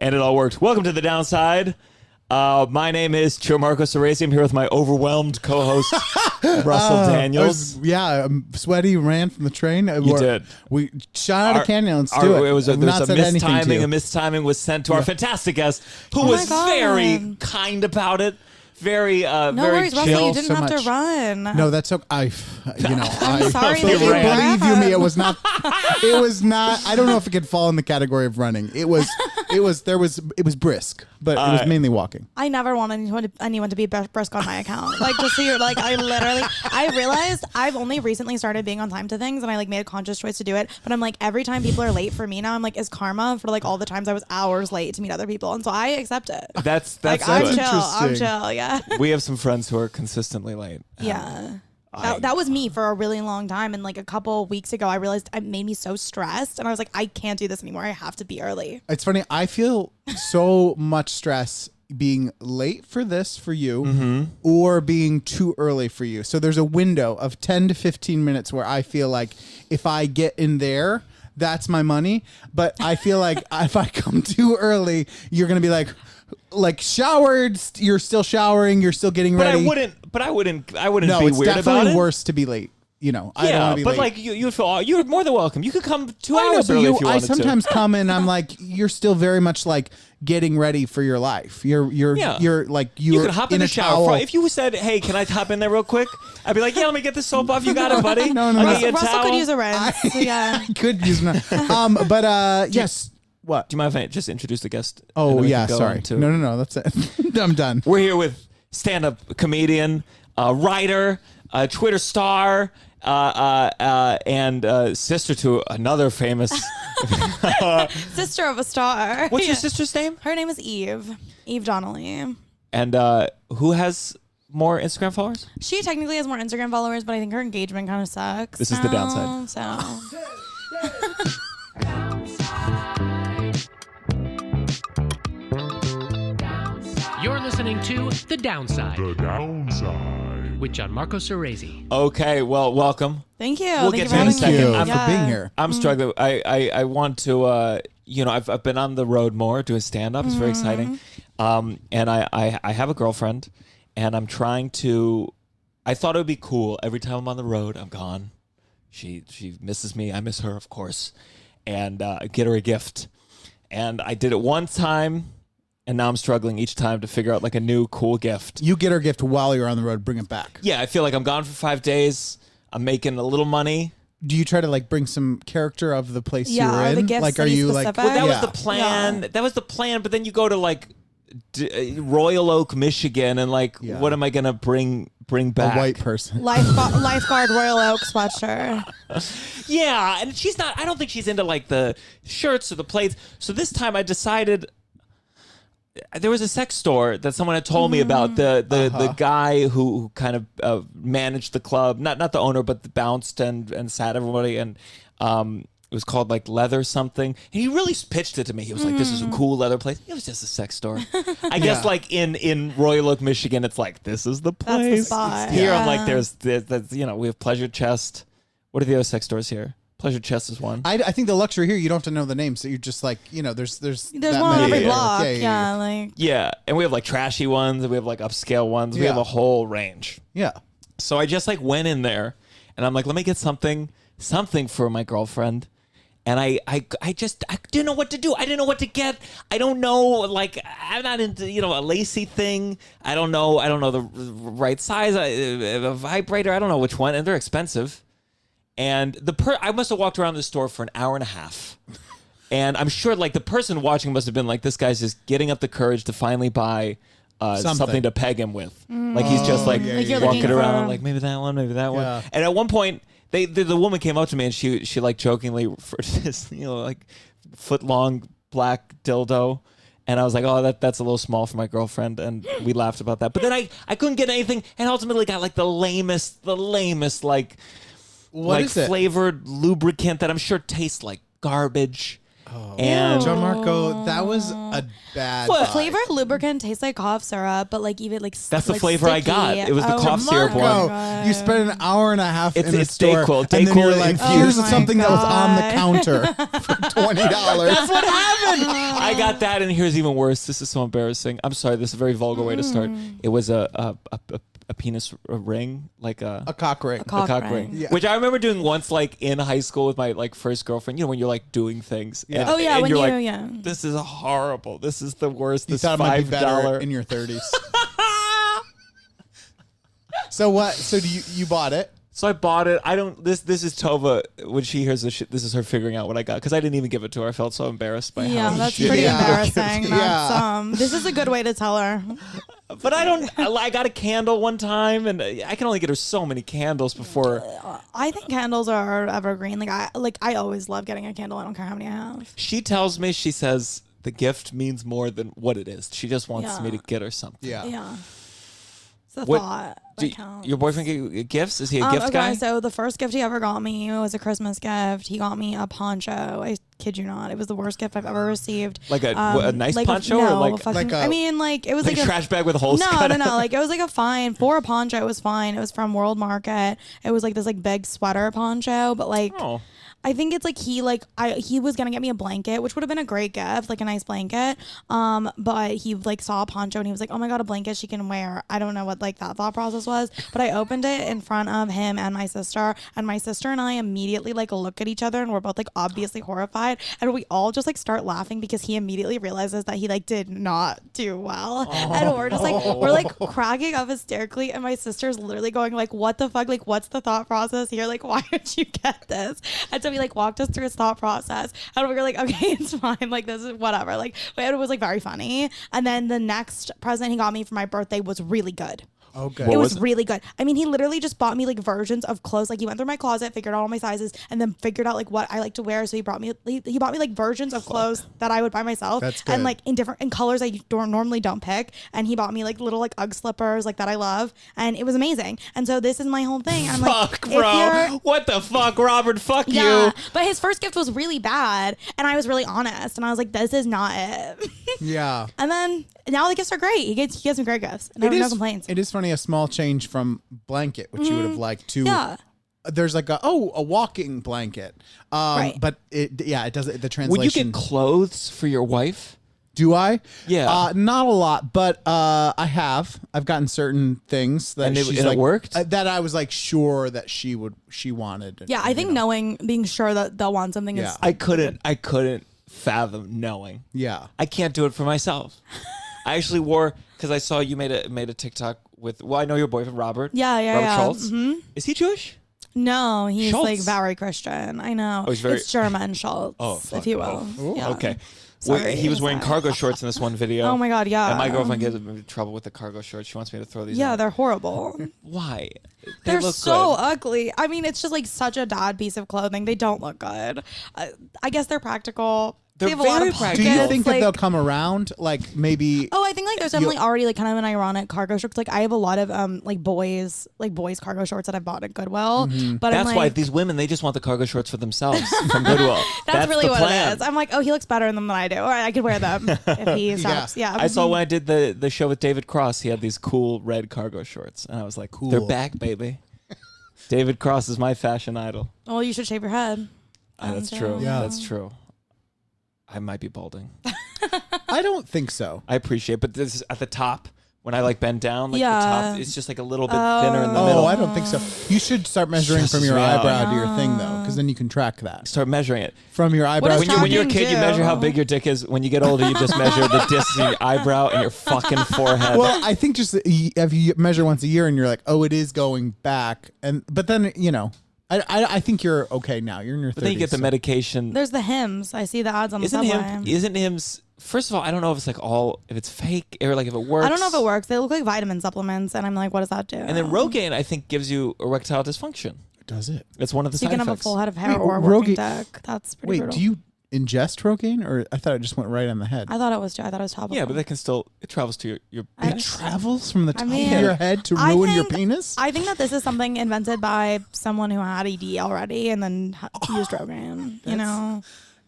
and it all worked. Welcome to The Downside. My name is Gianmarco Soresi. I'm here with my overwhelmed co-host, Russell Daniels. I'm sweaty, ran from the train. You did. We shot out a canyon. Let's do it. There was a mistiming. A mistiming was sent to our fantastic guest, who was very kind about it. Very, no very worries, chill. Russell. You didn't so have much. to run. No, that's okay. I'm sorry that you believe you me. ran. It was not. I don't know if it could fall in the category of running. It was brisk, but it was mainly walking. I never want anyone to be brisk on my account. Like, just so you're like, I realized I've only recently started being on time to things, and I like made a conscious choice to do it. But I'm like, every time people are late for me now, I'm like, is karma for like all the times I was hours late to meet other people, and so I accept it. That's like, I'm good. chill. I'm chill. Yeah. We have some friends who are consistently late. Yeah. That was me for a really long time. And like a couple weeks ago, I realized it made me so stressed. And I was like, I can't do this anymore. I have to be early. It's funny. I feel so much stress being late for this for you or being too early for you. So there's a window of 10 to 15 minutes where I feel like if I get in there, that's my money. But I feel like if I come too early, you're going to be like showered, you're still showering, you're still getting ready. I wouldn't No, be it's weird about definitely it. worse to be late. You know, I don't want to be but late. like you would feel you're more than welcome. You could come 2 hours early if you wanted I sometimes come and I'm like, you're still very much like getting ready for your life. You're like you could hop in the shower. towel. If you said, "Hey, can I hop in there real quick?" I'd be like, "Yeah, let me get the soap off. You got it, buddy." No. Russell could use a rinse. I could use one. Yes. What? Do you mind if I just introduce the guest? Oh yeah, sorry. No. That's it. I'm done. We're here with stand-up comedian, writer, Twitter star, and sister to another famous Sister of a star. What's your sister's name? Her name is Eve Donnelly. And who has more Instagram followers? She technically has more Instagram followers, but I think her engagement kind of sucks. This is the downside. So. You're listening to The Downside. The Downside. With Gianmarco Soresi. Okay, well, welcome. Thank you. We'll get to you in a second. Thank you for being here. I'm struggling. I want to, I've been on the road more doing stand-up. It's very exciting. And I have a girlfriend, and I'm trying to, I thought it would be cool. Every time I'm on the road, I'm gone. She misses me. I miss her, of course. And get her a gift. And I did it one time. And now I'm struggling each time to figure out like a new cool gift. You get her gift while you're on the road, bring it back. Yeah, I feel like I'm gone for 5 days. I'm making a little money. Do you try to like bring some character of the place you were in? The gift like, are you specific? like? Well, that was the plan. Yeah. That was the plan. But then you go to like Royal Oak, Michigan, and like, what am I gonna bring back? A white person. Lifeguard Royal Oak sweatshirt. Yeah, and she's not. I don't think she's into like the shirts or the plates. So this time I decided. There was a sex store that someone had told me about. The guy who kind of managed the club, not the owner, but bounced and sat everybody, and it was called like Leather something. And he really pitched it to me. He was like, "This is a cool leather place." It was just a sex store. I guess like in Royal Oak, Michigan, it's like this is the place. That's the spot. Here, I'm like, there's we have Pleasure Chest. What are the other sex stores here? Pleasure Chest is one. I think the luxury here, you don't have to know the names. So you're just like, there's one that on many. every block. Yeah, and we have like trashy ones, and we have like upscale ones. We have a whole range. Yeah. So I just like went in there, and I'm like, let me get something for my girlfriend. And I didn't know what to do. I didn't know what to get. I don't know, like, I'm not into, a lacy thing. I don't know the right size, a vibrator. I don't know which one, and they're expensive. And I must have walked around the store for an hour and a half. And I'm sure like the person watching must have been like, this guy's just getting up the courage to finally buy something to peg him with. Like he's just like walking around like maybe that one. And at one point the woman came up to me and she like jokingly referred to this, like foot long black dildo. And I was like, oh, that's a little small for my girlfriend. And we laughed about that. But then I couldn't get anything and ultimately got like the lamest like, What is it? Flavored lubricant that I'm sure tastes like garbage. And Gianmarco, that was a bad What? vibe. Flavored lubricant tastes like cough syrup, but like even like That's the like flavor I sticky. got. It was the cough syrup Marco, one. you spent an hour and a half in a It's store, Dayquil. and then Dayquil you're like, infused. here's Oh my something that was on the God. counter for $20. That's what happened. I got that, and here's even worse. This is so embarrassing. I'm sorry. This is a very vulgar way to start. It was a penis ring, like a cock ring. A cock cock ring. ring, Yeah. which I remember doing once, like in high school with my like first girlfriend. You know, when you're like doing things. Yeah. Oh, yeah, and when you're you- like, yeah. this is horrible. This is the worst. You This thought it might be better $5. in your 30s. So what? So you bought it? So I bought it. I don't. This is Tova. When she hears this shit, this is her figuring out what I got because I didn't even give it to her. I felt so embarrassed by Yeah, how that's shitty pretty I gave it. embarrassing. Yeah. That's, this is a good way to tell her. But I don't. I got a candle one time, and I can only get her so many candles before. I think candles are evergreen. Like I always love getting a candle. I don't care how many I have. She tells me, she says the gift means more than what it is. She just wants Yeah. me to get her something. Yeah. Yeah. It's the What- thought. Do that counts. your boyfriend get gifts? Is he a gift okay, guy? so the first gift he ever got me was a Christmas gift. He got me a poncho. I kid you not. It was the worst gift I've ever received. Like a nice like poncho no, or like fucking, Like a- I mean, like it was like like a trash bag with holes no, cut no, no. out? Like it was like a fine for a poncho. It was fine. It was from World Market. It was like this like big sweater poncho, but like. Oh. I think it's like he was gonna get me a blanket, which would have been a great gift, like a nice blanket. But he like saw a poncho and he was like, "Oh my god, a blanket she can wear." I don't know what like that thought process was, but I opened it in front of him and my sister and I immediately like look at each other and we're both like obviously horrified, and we all just like start laughing because he immediately realizes that he like did not do well, and we're just like we're like cracking up hysterically, and my sister's literally going like, "What the fuck? Like, what's the thought process here? Like, why did you get this?" And so he like walked us through his thought process, and we were like, okay, it's fine, like this is whatever, like, but it was like very funny. And then the next present he got me for my birthday was really good. Okay. What It was was it? really good. I mean, he literally just bought me like versions of clothes. Like he went through my closet, figured out all my sizes, and then figured out like what I like to wear. So he bought me like versions of clothes that I would buy myself, That's good. and like in colors I normally don't pick. And he bought me like little like UGG slippers like that I love, and it was amazing. And so this is my whole thing. I'm like, Fuck, if bro. you're- What the fuck, Robert? Fuck yeah, you. but his first gift was really bad, and I was really honest, and I was like, "This is not it." Yeah. And then now the gifts are great. He gets me great gifts, and I have no complaints. It is funny, a small change from blanket, which you would have liked to. Yeah. There's like a walking blanket. Right. But it does the Would you translation. get clothes for your wife? Do I? Yeah. Not a lot, but I have. I've gotten certain things that And it- she's and it like worked? that I was like sure that she wanted. Yeah, I think being sure that they'll want something Yeah. is. I couldn't fathom knowing. Yeah. I can't do it for myself. I actually wore, because I saw you made a TikTok with, well, I know your boyfriend, Robert. Yeah, Robert yeah. Schultz. Mhm. Is he Jewish? No, he's Schultz. like very Christian. I know. Oh, he's very- It's German Schultz, Oh, fuck. if you will. Oh. Yeah. Okay. Well, Sorry, he was wearing sorry. cargo shorts in this one video. Oh my god, yeah. And my girlfriend gets in trouble with the cargo shorts. She wants me to throw these Yeah, out. they're horrible. Why? They They're look so good. ugly. I mean, it's just like such a dad piece of clothing. They don't look good. I guess they're practical. They're they have a lot very of practical. Do you pockets, think that like- they'll come around? Like maybe. Oh, I think like there's definitely already like kind of an ironic cargo shorts. Like I have a lot of like boys cargo shorts that I've bought at Goodwill. But That's I'm why like, these women, they just want the cargo shorts for themselves from Goodwill. that's really the what plan. it is. I'm like, oh, he looks better in them than I do. Or I could wear them if he stops. Yeah. I saw when I did the show with David Cross, he had these cool red cargo shorts. And I was like, Cool. they're back, baby. David Cross is my fashion idol. Well, you should shave your head. That's And, true. Yeah. That's true. I might be balding. I don't think so. I appreciate, but this is at the top. When I like bend down, like the Yeah. top, it's just like a little bit thinner in the Oh, middle. I don't think so. You should start measuring from Stresses your me out. eyebrow to your thing though, because then you can track that Start measuring it. from your eyebrow. does When you're a tracking kid, you measure how do? big your dick is. When you get older, you just measure the distance in your eyebrow and your fucking forehead. Well, I think just if you measure once a year and you're like, oh, it is going back, but then I think you're okay now. You're in your 30s. but then you get the medication. There's the Hims. I see the ads on the Isn't subway. isn't Hims? First of all, I don't know if it's like if it's fake or like if it works. I don't know if it works. They look like vitamin supplements, and I'm like, what does that do? And then Rogaine, I think, gives you erectile dysfunction. Does it? It's one of the so you side can have a effects. full head of hair Wait, or a working Rogaine- dick. That's pretty Wait, brutal. do you ingest Rogaine, or I thought it just went right on the head? I thought it was topical. Yeah, but it travels to your I- It penis. travels from the top mean, of your head to I ruin your think- penis. I think that this is something invented by someone who had ED already and then used Rogaine. You know,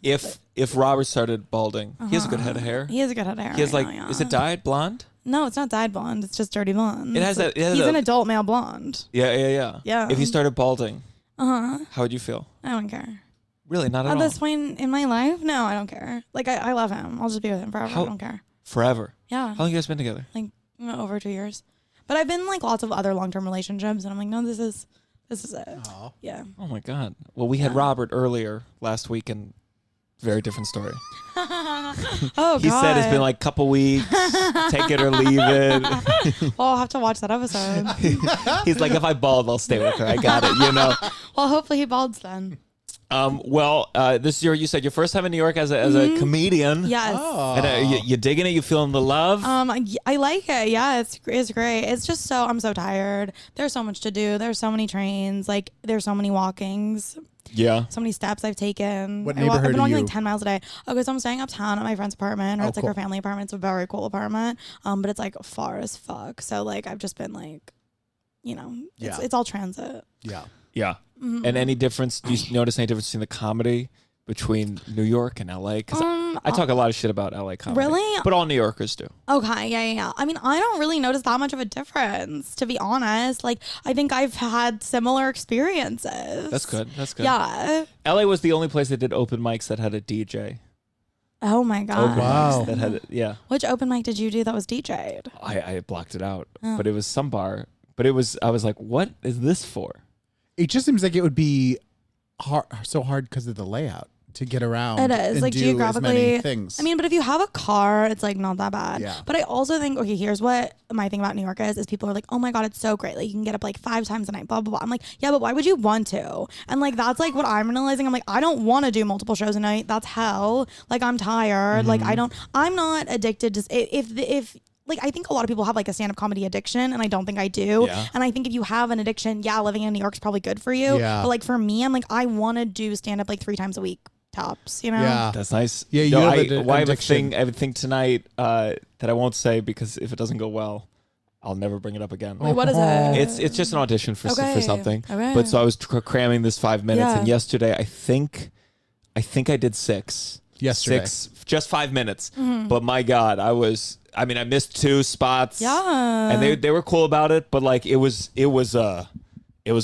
if Robert started balding, he has a good head of hair. He has a good head of hair. He has right like, now, is it dyed blonde? No, it's not dyed blonde. It's just dirty blonde. It has It's that- it has he's a- an adult male blonde. Yeah. Yeah. If he started balding, How would you feel? I don't care. Really, not at At all. this point in my life, no, I don't care. Like I love him. I'll just be with him forever. How- I don't care. Forever. Yeah. How long you guys been together? Like over 2 years. But I've been in like lots of other long-term relationships, and I'm like, no, this is it. Aw. Yeah. Oh my God. Well, we had Robert earlier last week, and very different story. Oh He God. said it's been like a couple weeks, take it or leave it. Well, I'll have to watch that episode. He's like, if I bald, I'll stay with her. I got it, Well, hopefully he balds then. This is you said your first time in New York as a comedian. Yes. Oh. And you digging it? You feeling the love? I like it. Yeah, it's great. It's just I'm so tired. There's so much to do. There's so many trains. Like there's so many walkings. Yeah. So many steps I've taken. What I've neighborhood been are walking you? like 10 miles a day. Okay, so I'm staying uptown at my friend's apartment. Or Oh, it's like cool. her family apartment. It's a very cool apartment. But it's like far as fuck. So like I've just been like, Yeah. it's all transit. Yeah. Yeah. And any difference? Do you notice any difference in the comedy between New York and LA? Because I talk a lot of shit about LA comedy. Really? But all New Yorkers do. Okay, yeah. I mean, I don't really notice that much of a difference, to be honest. Like, I think I've had similar experiences. That's good. Yeah. LA was the only place that did open mics that had a DJ. Oh my god. Open Wow. mics that had yeah. Which open mic did you do that was DJ'd? I blocked it out, Oh. but it was some bar. But I was like, what is this for? It just seems like it would be so hard because of the layout to get around. It is and like do as geographically many things. I mean, but if you have a car, it's like not that bad. Yeah. But I also think, okay, here's what my thing about New York is people are like, oh my god, it's so great. Like you can get up like 5 times a night, blah blah blah. I'm like, yeah, but why would you want to? And like that's like what I'm realizing. I'm like, I don't want to do multiple shows a night. That's hell. Like I'm tired. Like I'm not addicted to if like I think a lot of people have like a stand-up comedy addiction, and I don't think I do. Yeah. And I think if you have an addiction, living in New York is probably good for you. Yeah. But like for me, I'm like I want to do stand-up like 3 times a week tops. Yeah. That's nice. Yeah, you No, have I an have a addiction. thing. I have a thing tonight that I won't say because if it doesn't go well, I'll never bring it up again. Wait, what is it? It's just an audition for Okay. for something. Okay. But so I was cramming this 5 minutes, Yeah. and yesterday I think I did 6. Yesterday. 6, just 5 minutes. But my God, I missed 2 spots. Yeah. And they were cool about it, but like it was a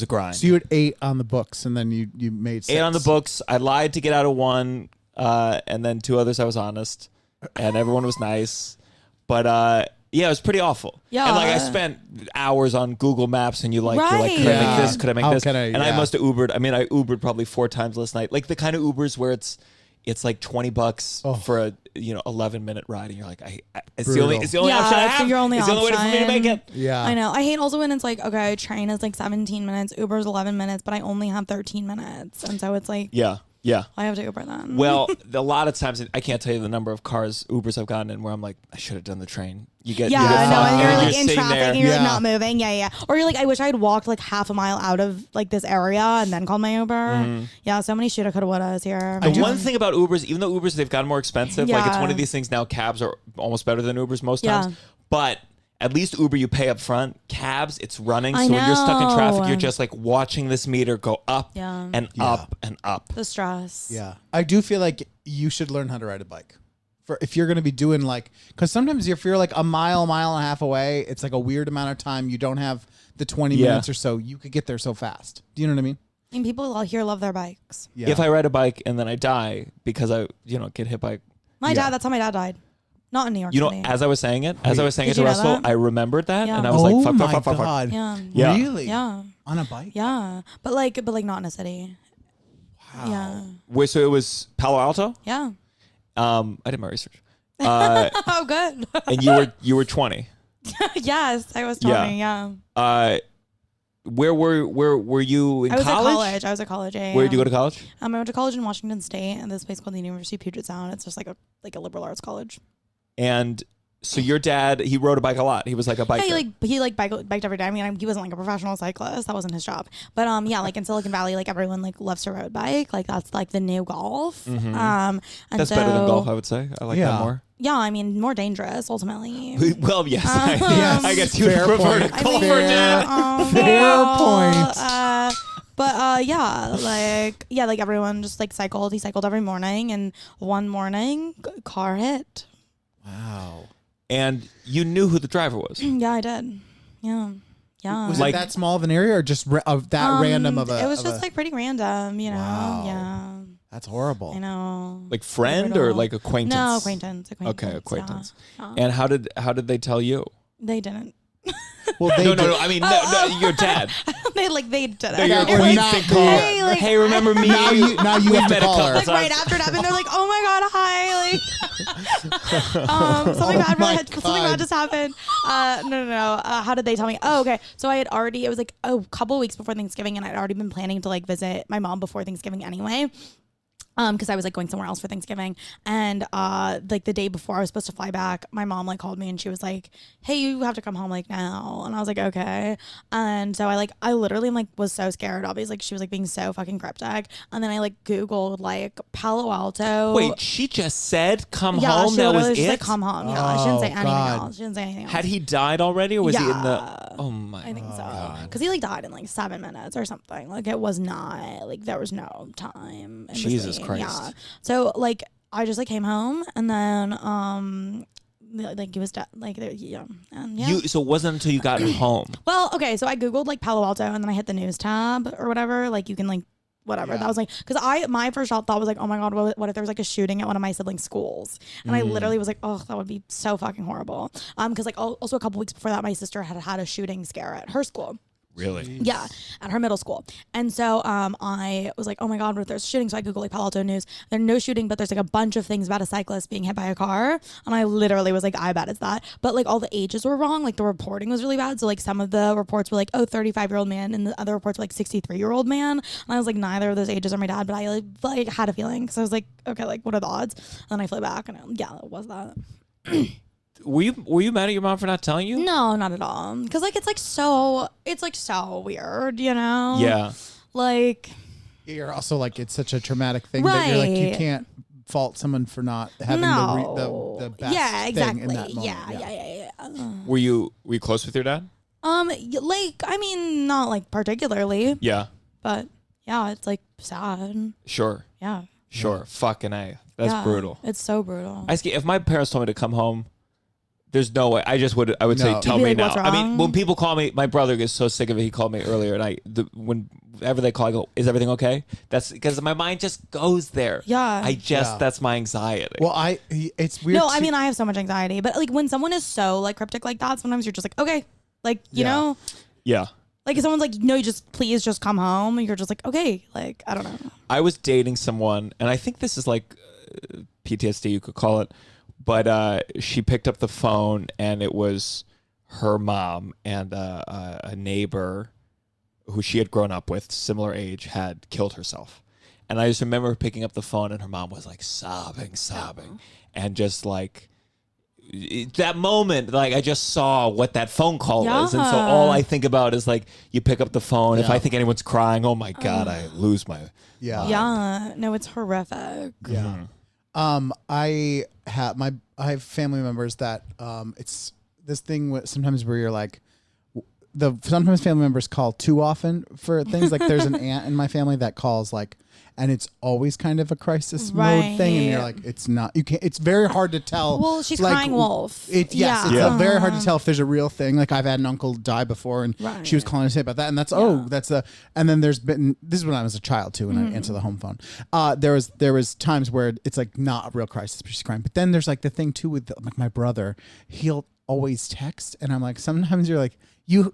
grind. So you had 8 on the books, and then you made 6. 8 on the books. I lied to get out of 1, and then 2 others I was honest, and everyone was nice. But yeah, it was pretty awful. Yeah. And like I spent hours on Google Maps, and you're like, Right. could I Yeah. make this? Could I make How this? can I- And I yeah. must have Ubered. I mean, I Ubered probably 4 times last night. Like the kind of Ubers where it's like $20 for a 11-minute ride, and you're like, it's the only Brutal. option I Yeah, have. so your only it's the only way for me to make it. option. Yeah. I know. I hate also when it's like, okay, train is like 17 minutes, Uber's 11 minutes, but I only have 13 minutes. And so it's like, Yeah. I have to Uber then. Well, a lot of times I can't tell you the number of Ubers I've gotten in where I'm like, I should have done the train. You get yeah, you get I know. fucked, And you're like in sitting traffic there. and you're like Yeah. not moving. Yeah. Or you're like, I wish I had walked like half a mile out of like this area and then called my Uber. Yeah, so many shoulda, coulda, wouldas here. The one thing about Ubers, even though Ubers they've gotten more expensive, like it's Yeah. one of these things now. Cabs are almost better than Ubers most Yeah. times, but at least Uber you pay up front. Cabs, it's running, I so when you're stuck in traffic, know. you're just like watching this meter go up Yeah. and up and up. The stress. Yeah. I do feel like you should learn how to ride a bike. For if you're going to be doing like, because sometimes if you're like a mile and a half away, it's like a weird amount of time. You don't have the 20 Yeah. minutes or so. You could get there so fast. Do you know what I mean? And people here love their bikes. Yeah. If I ride a bike and then I die because I get hit by, My dad, that's how my dad died. Not in New York City. as I was saying it Did to you know Russell, that? I remembered that Yeah. and I was oh like, fuck, my fuck, fuck, fuck, fuck. God. Yeah. Yeah. Really? Yeah. On a bike? Yeah. But like not in a city. Wow. Yeah. Wait, so it was Palo Alto? Yeah. I did my research. Oh, good. And you were 20. Yes, I was 20. Yeah. Where were you in I was college? at college. I was at college. Yeah, Where did you go yeah. to college? I went to college in Washington State, and this place called the University of Puget Sound. It's just like a liberal arts college. And so your dad, he rode a bike a lot. He was like a biker. Yeah, he biked every day. I mean, he wasn't like a professional cyclist. That wasn't his job. But yeah, like in Silicon Valley, like everyone like loves to road bike. Like that's like the new golf. And That's so, better than golf, I would say. I like Yeah. that more. Yeah, I mean, more dangerous ultimately. Well, yes. Yes. I guess you would Fair prefer point. to golf or Fair- dad. Fair well, point. But like everyone just like cycled. He cycled every morning, and one morning, car hit. Wow. And you knew who the driver was. Yeah, I did. Yeah. Was Like- it that small of an area, or just that random of a? It was of just a- like pretty random, you know. Wow. Yeah. That's horrible. I know. Like friend or Brutal. like acquaintance? No, acquaintance. Okay, acquaintance. Yeah. And how did they tell you? They didn't. Well, they No, did- I mean, no, your dad. they didn't. No, your or acquaintance not didn't call her. Hey, like- Hey, remember me? Now you We've have to met a call couple her. Like times. right after it happened, they're like, "Oh my god, hi!" Like, something bad, my something bad God. just happened. No. How did they tell me? Oh, okay. So I had already. It was like a couple weeks before Thanksgiving, and I'd already been planning to like visit my mom before Thanksgiving anyway. Because I was like going somewhere else for Thanksgiving, and like the day before I was supposed to fly back, my mom like called me and she was like, "Hey, you have to come home like now," and I was like, "Okay," and so I literally like was so scared. Obviously, like she was like being so fucking cryptic, and then I like Googled like Palo Alto. Wait, she just said come yeah, home? she That literally was just it? like come home. Yeah, she didn't say Oh, anything God. else. She didn't say anything else. Had he died already or was he in the... Yeah. Oh my I think so. God. Because he like died in like 7 minutes or something. Like it was not like there was no time. in Jesus between. Christ. Yeah. So like I just like came home and then like he was dead. Like yeah. And yeah. So it wasn't until you got home. Well, okay. So I Googled like Palo Alto and then I hit the news tab or whatever. Like you can like whatever. Yeah. That was like, because my first thought was like, oh my God, what if there was like a shooting at one of my siblings' schools? And I literally was like, oh, that would be so fucking horrible. Because like also a couple weeks before that, my sister had a shooting scare at her school. Really? Yeah, at her middle school. And so I was like, oh my God, what if there's a shooting? So I Googled like Palo Alto news. There's no shooting, but there's like a bunch of things about a cyclist being hit by a car. And I literally was like, I bet it's that. But like all the ages were wrong. Like the reporting was really bad. So like some of the reports were like, oh, 35-year-old man. And the other reports were like 63-year-old man. And I was like, neither of those ages are my dad. But I like had a feeling. So I was like, okay, like what are the odds? And then I flew back and yeah, it was that. Were you mad at your mom for not telling you? No, not at all. Because like it's like so weird, you know? Yeah. Like... You're also like, it's such a traumatic thing that you're like, you Right. can't fault someone for not having the best yeah, exactly. thing in that moment. Yeah. Were you close with your dad? Like I mean, not like particularly, Yeah. but yeah, it's like sad. Sure. Yeah, Sure. Fucking A. That's Yeah. brutal. It's so brutal. If my parents told me to come home, there's no way. I would say, No. tell You'd me be now. like, "What's I mean, wrong?" when people call me, my brother gets so sick of it. He called me earlier, and whenever they call, I go, "Is everything okay?" That's because my mind just goes there. Yeah. Yeah. That's my anxiety. Well, it's weird. No, I mean I have so much anxiety, but like when someone is so like cryptic like that, sometimes you're just like, okay, like you Yeah. know, yeah. like if someone's like, no, please just come home, and you're just like, okay, like I don't know. I was dating someone, and I think this is like PTSD, you could call it, but she picked up the phone, and it was her mom and a neighbor who she had grown up with, similar age, had killed herself. And I just remember her picking up the phone, and her mom was like sobbing, and just like that moment, like I just saw what that phone call was, and so Yeah. all I think about is like you pick up the phone. If Yeah. I think anyone's crying, oh my God, I lose my. Yeah. Yeah, no, it's horrific. Yeah. I have family members that it's this thing sometimes where you're like sometimes family members call too often for things. Like there's an aunt in my family that calls like, and it's always kind of a crisis mode thing, and you're Right. like, it's not. You can't. It's very hard to tell. Well, she's like, crying wolf. It's Yeah. very hard to tell if there's a real thing. Like I've had an uncle die before, and Right. she was calling to say about that, and that's and then there's been this is when I was a child too, when I answer the home phone. There was times where it's like not a real crisis, but she's crying. But then there's like the thing too with like my brother, he'll always text, and I'm like, sometimes you're like,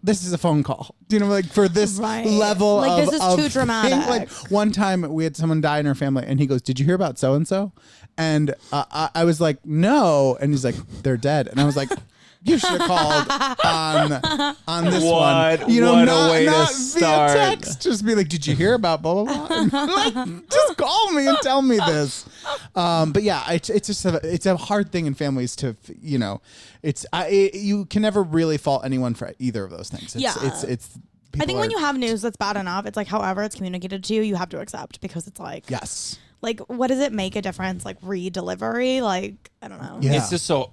this is a phone call. Do you know, like for this Right. level Like, of this is of too thing. dramatic. Like one time we had someone die in our family, and he goes, "Did you hear about so and so?" And I was like, "No," and he's like, "They're dead," and I was like, "You should have called on this What- one." You know, what a not, way to not start. via text. Just be like, "Did you hear about blah blah blah?" And like, just call me and tell me this. But yeah, it's just it's a hard thing in families to you can never really fault anyone for either of those things. It's I think when people you have news that's bad enough, it's like however it's communicated to you, you have to accept because it's like, yes. like what does it make a difference? Like re-delivery? Like I don't know. Yeah. It's just so.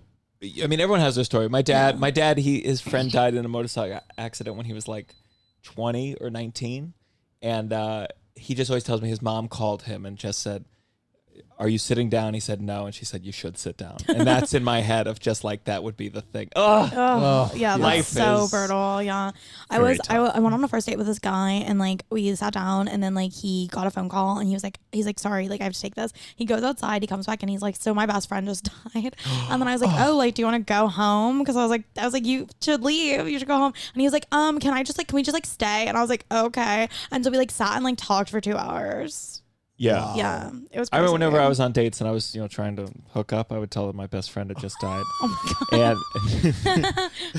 I mean, everyone has their story. My dad, his friend died in a motorcycle accident when he was like 20 or 19, And he just always tells me his mom called him and just said, "Are you sitting down?" He said no, and she said, "You should sit down." And that's in my head of just like that would be the thing. Oh, yeah, Life that's so is brutal. Yeah, I very went on a first date with this guy, and like we sat down, and then like he got a phone call, and he's like, sorry, like I have to take this. He goes outside, he comes back, and he's like, so my best friend just died. And then I was like, oh, like do you want to go home? Because I was like, you should leave, you should go home. And he was like, can we just like stay? And I was like, okay. And so we like sat and like talked for 2 hours. Yeah. Yeah, it was crazy. I remember whenever I was on dates and I was, trying to hook up, I would tell them my best friend had just died. Oh my God. And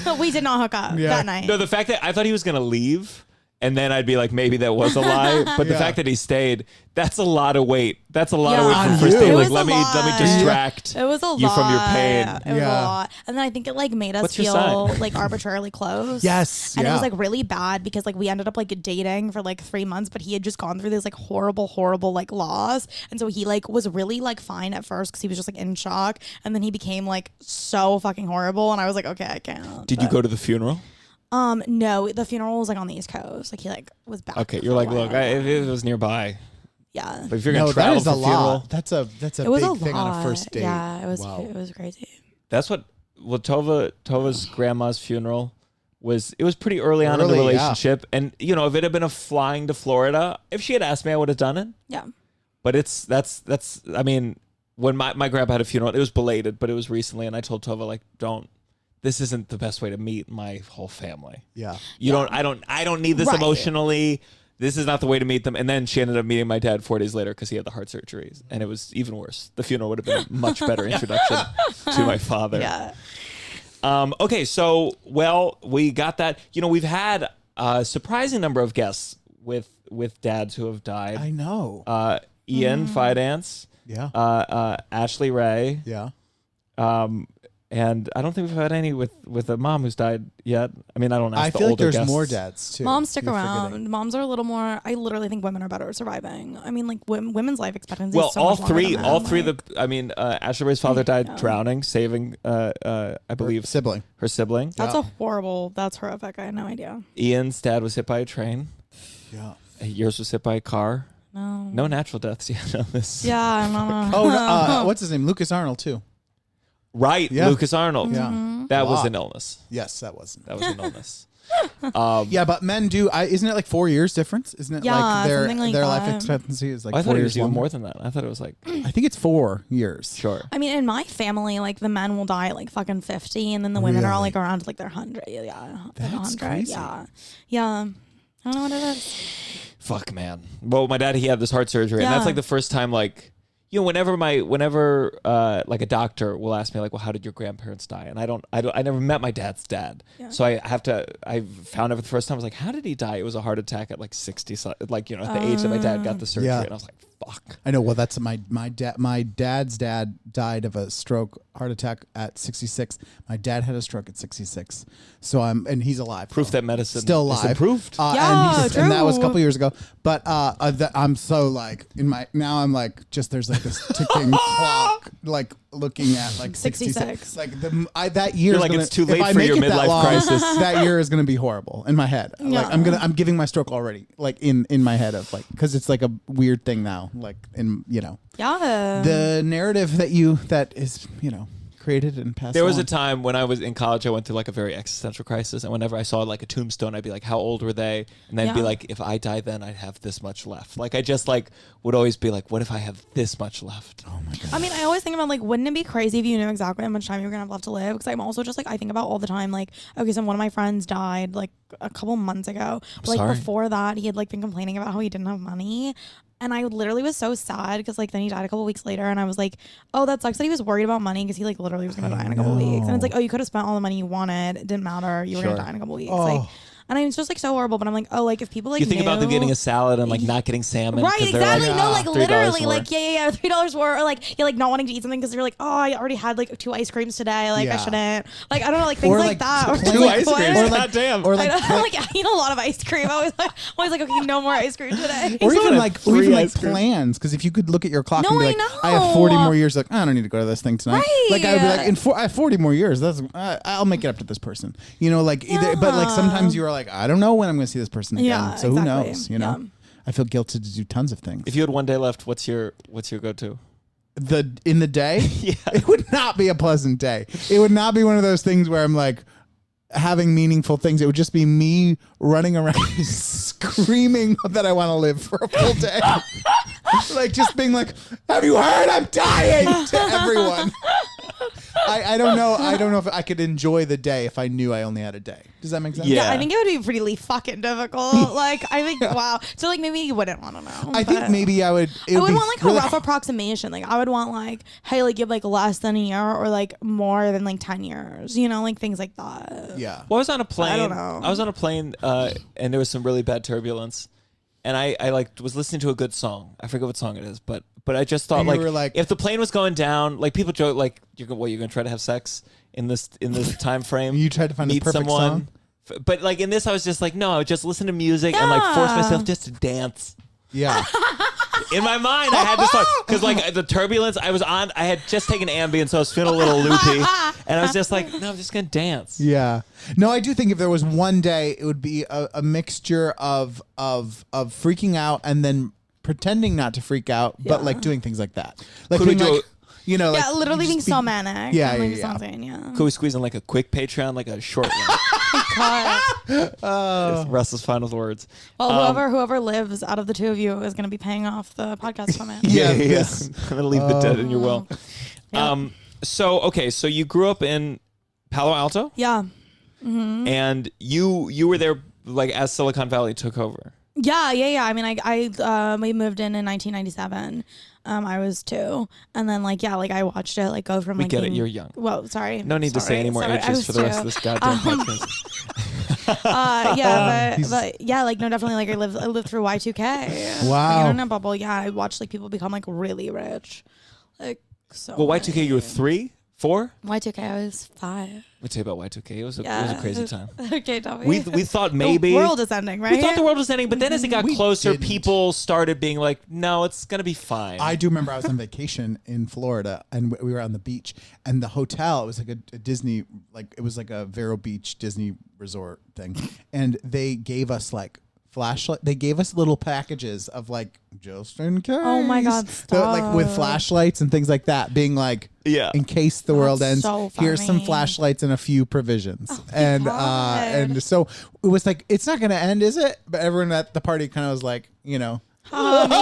but we did not hook up that night. no, the fact that I thought he was going to leave and then I'd be like, maybe that was a lie. But the fact that he stayed, that's a lot of weight. That's a lot of weight for the first date. Like, let me distract it was a you lot. from your pain. It was a lot. And then I think it like made us What's your feel sign? like arbitrarily close. Yes. And it was like really bad because like we ended up like dating for like 3 months, but he had just gone through this like horrible like loss. And so he like was really like fine at first because he was just like in shock. And then he became like so fucking horrible. And I was like, okay, I can't. Did you go to the funeral? No, the funeral was like on the East Coast. Like he like was back. Okay, you're like, look, if it was nearby. Yeah. But if you're going to travel that is for a funeral. lot. That's a It was big a thing lot. on a first date. Yeah, it was Wow. it was crazy. That's what, Tova's grandma's funeral was pretty early on in the Early, relationship. And, if it had been a flying to Florida, if she had asked me, I would have done it. Yeah. But that's I mean, when my grandpa had a funeral, it was belated, but it was recently. And I told Tova, like, this isn't the best way to meet my whole family. Yeah. I don't need this Right. emotionally. This is not the way to meet them. And then she ended up meeting my dad 4 days later because he had the heart surgeries. And it was even worse. The funeral would have been a much better introduction to my father. Yeah. Okay, so, we got that. We've had a surprising number of guests with dads who have died. I know. Ian Fidance, Ashley Ray, Yeah. and I don't think we've had any with a mom who's died yet. I mean, I don't ask I the feel like older there's guests. more dads too. Moms stick You're around. forgetting. Moms are a little more. I literally think women are better at surviving. I mean, like women's life expectancy. Well, is so all much longer three, than all men, three like- of the. I mean, Ashley Ray's father died drowning, saving, I believe, Sibling. her sibling. That's a horrible. That's horrific. I had no idea. Ian's dad was hit by a train. Yeah. Yours was hit by a car. No. No natural deaths yet on this. Yeah, I don't know. Oh, no, what's his name? Lucas Arnold too. Right, Yeah. Lucas Arnold. Yeah. That was Wow. an illness. Yes, that wasn't. That was an illness. Yeah, but men do. Isn't it like 4 years difference? Isn't it Yeah, like their something like life that. expectancy is like I 4 thought it years was even longer? more than that. I thought it was like I think it's 4 years. sure. I mean, in my family, like the men will die at like fucking 50, and then the women are all Really? like around like their 100. Yeah, That's 100. crazy. Yeah. I don't know what it is. Fuck, man. Well, my dad, he had this heart surgery, and Yeah. that's like the first time, like, whenever like a doctor will ask me, like, well, how did your grandparents die? And I never met my dad's dad, so I found out for the first time. I was like, how did he die? It was a heart attack at like 60, like at the age that my dad got the surgery, Yeah. and I was like, fuck. I know. Well, that's my dad. My dad's dad died of a stroke, heart attack at 66. My dad had a stroke at 66. So and he's alive. Proof that medicine still alive. is improved. Yeah, and that was a true. couple years ago. But I'm so like now I'm like just there's like this ticking clock, like looking at like 66. Like that year. You're is like, gonna, it's too if late I for make your it that midlife long, crisis. That year is gonna be horrible in my head. Like Yeah. I'm giving my stroke already. Like in my head of like because it's like a weird thing now. Like in Yeah. the narrative that is created and passed. There was on. a time when I was in college, I went through like a very existential crisis, and whenever I saw like a tombstone, I'd be like, how old were they? And then be Yeah. like, if I die then, I'd have this much left. Like I just like would always be like, what if I have this much left? Oh my god. I mean, I always think about like, wouldn't it be crazy if you knew exactly how much time you were gonna have left to live? Because I'm also just like, I think about all the time, like, okay, so one of my friends died like a couple months ago. But, like sorry. before that, he had like been complaining about how he didn't have money. And I literally was so sad because like then he died a couple weeks later, and I was like, oh, that sucks that he was worried about money because he like literally was gonna die in a couple weeks. And it's like, oh, you could have spent all the money you wanted. It didn't matter. You were Sure. gonna die in a couple weeks. Oh. Like, and it's just like so horrible. But I'm like, oh, like if people like You think about them knew- getting a salad and like not getting salmon, Right, 'cause they're exactly. like, No, like $3 literally, more. like $3 more, or like you're like not wanting to eat something because you're like, oh, I already had like 2 ice creams today. Like I Yeah. shouldn't. Like I don't know, like things Or, like like, that. Or, Two like, ice what? creams. Or like- goddamn. or I like, know, like I eat a lot of ice cream. I was like, okay, no more ice cream today. or He's even on like free like ice cream. plans, because if you could look at your clock No, and be I like, know. I have 40 more years. Like I don't need to go to this thing tonight. Right. Like I'd be like, I have 40 more years. That's I'll make it up to this person. Like either, but like sometimes you are like, I don't know when I'm going to see this person again. Yeah, so exactly. who knows? Yeah. I feel guilty to do tons of things. If you had one day left, what's your go-to? In the day, it would not be a pleasant day. It would not be one of those things where I'm like having meaningful things. It would just be me running around screaming that I want to live for a full day. Like just being like, have you heard? I'm dying to everyone. I don't know. I don't know if I could enjoy the day if I knew I only had a day. Does that make sense? Yeah. I think it would be really fucking difficult. Like, I think, wow. So, like, maybe you wouldn't want to know. I think maybe I would. I would want, like, a rough approximation. Like, I would want, like, hey, like, you have, like, less than a year or, like, more than, like, 10 years. You know, like, things like that. Yeah. Well, I was on a plane. I don't know. I was on a plane, and there was some really bad turbulence. And I like was listening to a good song. I forget what song it is, but I just thought And you were like, if the plane was going down, like people joke like you're gonna try to have sex in this time frame. You tried to find the meet perfect someone. song? But like in this, I was just like, no, I would just listen to music and like force myself just to dance. Yeah. In my mind, I had this thought because like the turbulence I had just taken Ambien, so I was feeling a little loopy, and I was just like, no, I'm just gonna dance. Yeah. No, I do think if there was one day, it would be a mixture of freaking out and then pretending not to freak out, but like doing things like that. Like Could we being do like, you know, like Yeah, literally you being just so manic. Yeah, and, like, yeah, yeah. something, yeah. Could we squeeze in like a quick Patreon, like a short one? God. Russell's final words. Well, whoever lives out of the two of you is going to be paying off the podcast from it. Yeah, Yeah. this- I'm gonna leave the dead in your will. Yeah. So you grew up in Palo Alto, Yeah. and you were there like as Silicon Valley took over. Yeah. I mean, we moved in 1997. I was 2, and then like I watched it like go from We like get it. being- You're young. Well, sorry. No need to say Sorry, any more sorry, I ages was for the rest 2. of this goddamn podcast. But yeah, like no, definitely like I lived through Y2K. Wow. The internet bubble. Yeah, I watched like people become like really rich. Like so. Well, Y2K, you were 3, 4. Y2K, I was 5. Let me tell you about Y2K. It was a Yeah. crazy time. Okay, tell me. We thought maybe the world is ending, right? we thought the world was ending, but then as it got We closer, didn't. people started being like, "No, it's gonna be fine." I do remember I was on vacation in Florida and we were on the beach and the hotel, it was like a Disney, like it was like a Vero Beach Disney resort thing. And they gave us like flashlight. They gave us little packages of like, just in case. Oh my God, So, like with stop. flashlights and things like that, being like, Yeah. in case the world That's ends, so here's some funny. flashlights and a few provisions. And God. and so it was like, it's not going to end, is it? But everyone at the party kind of was like, you know, Maybe.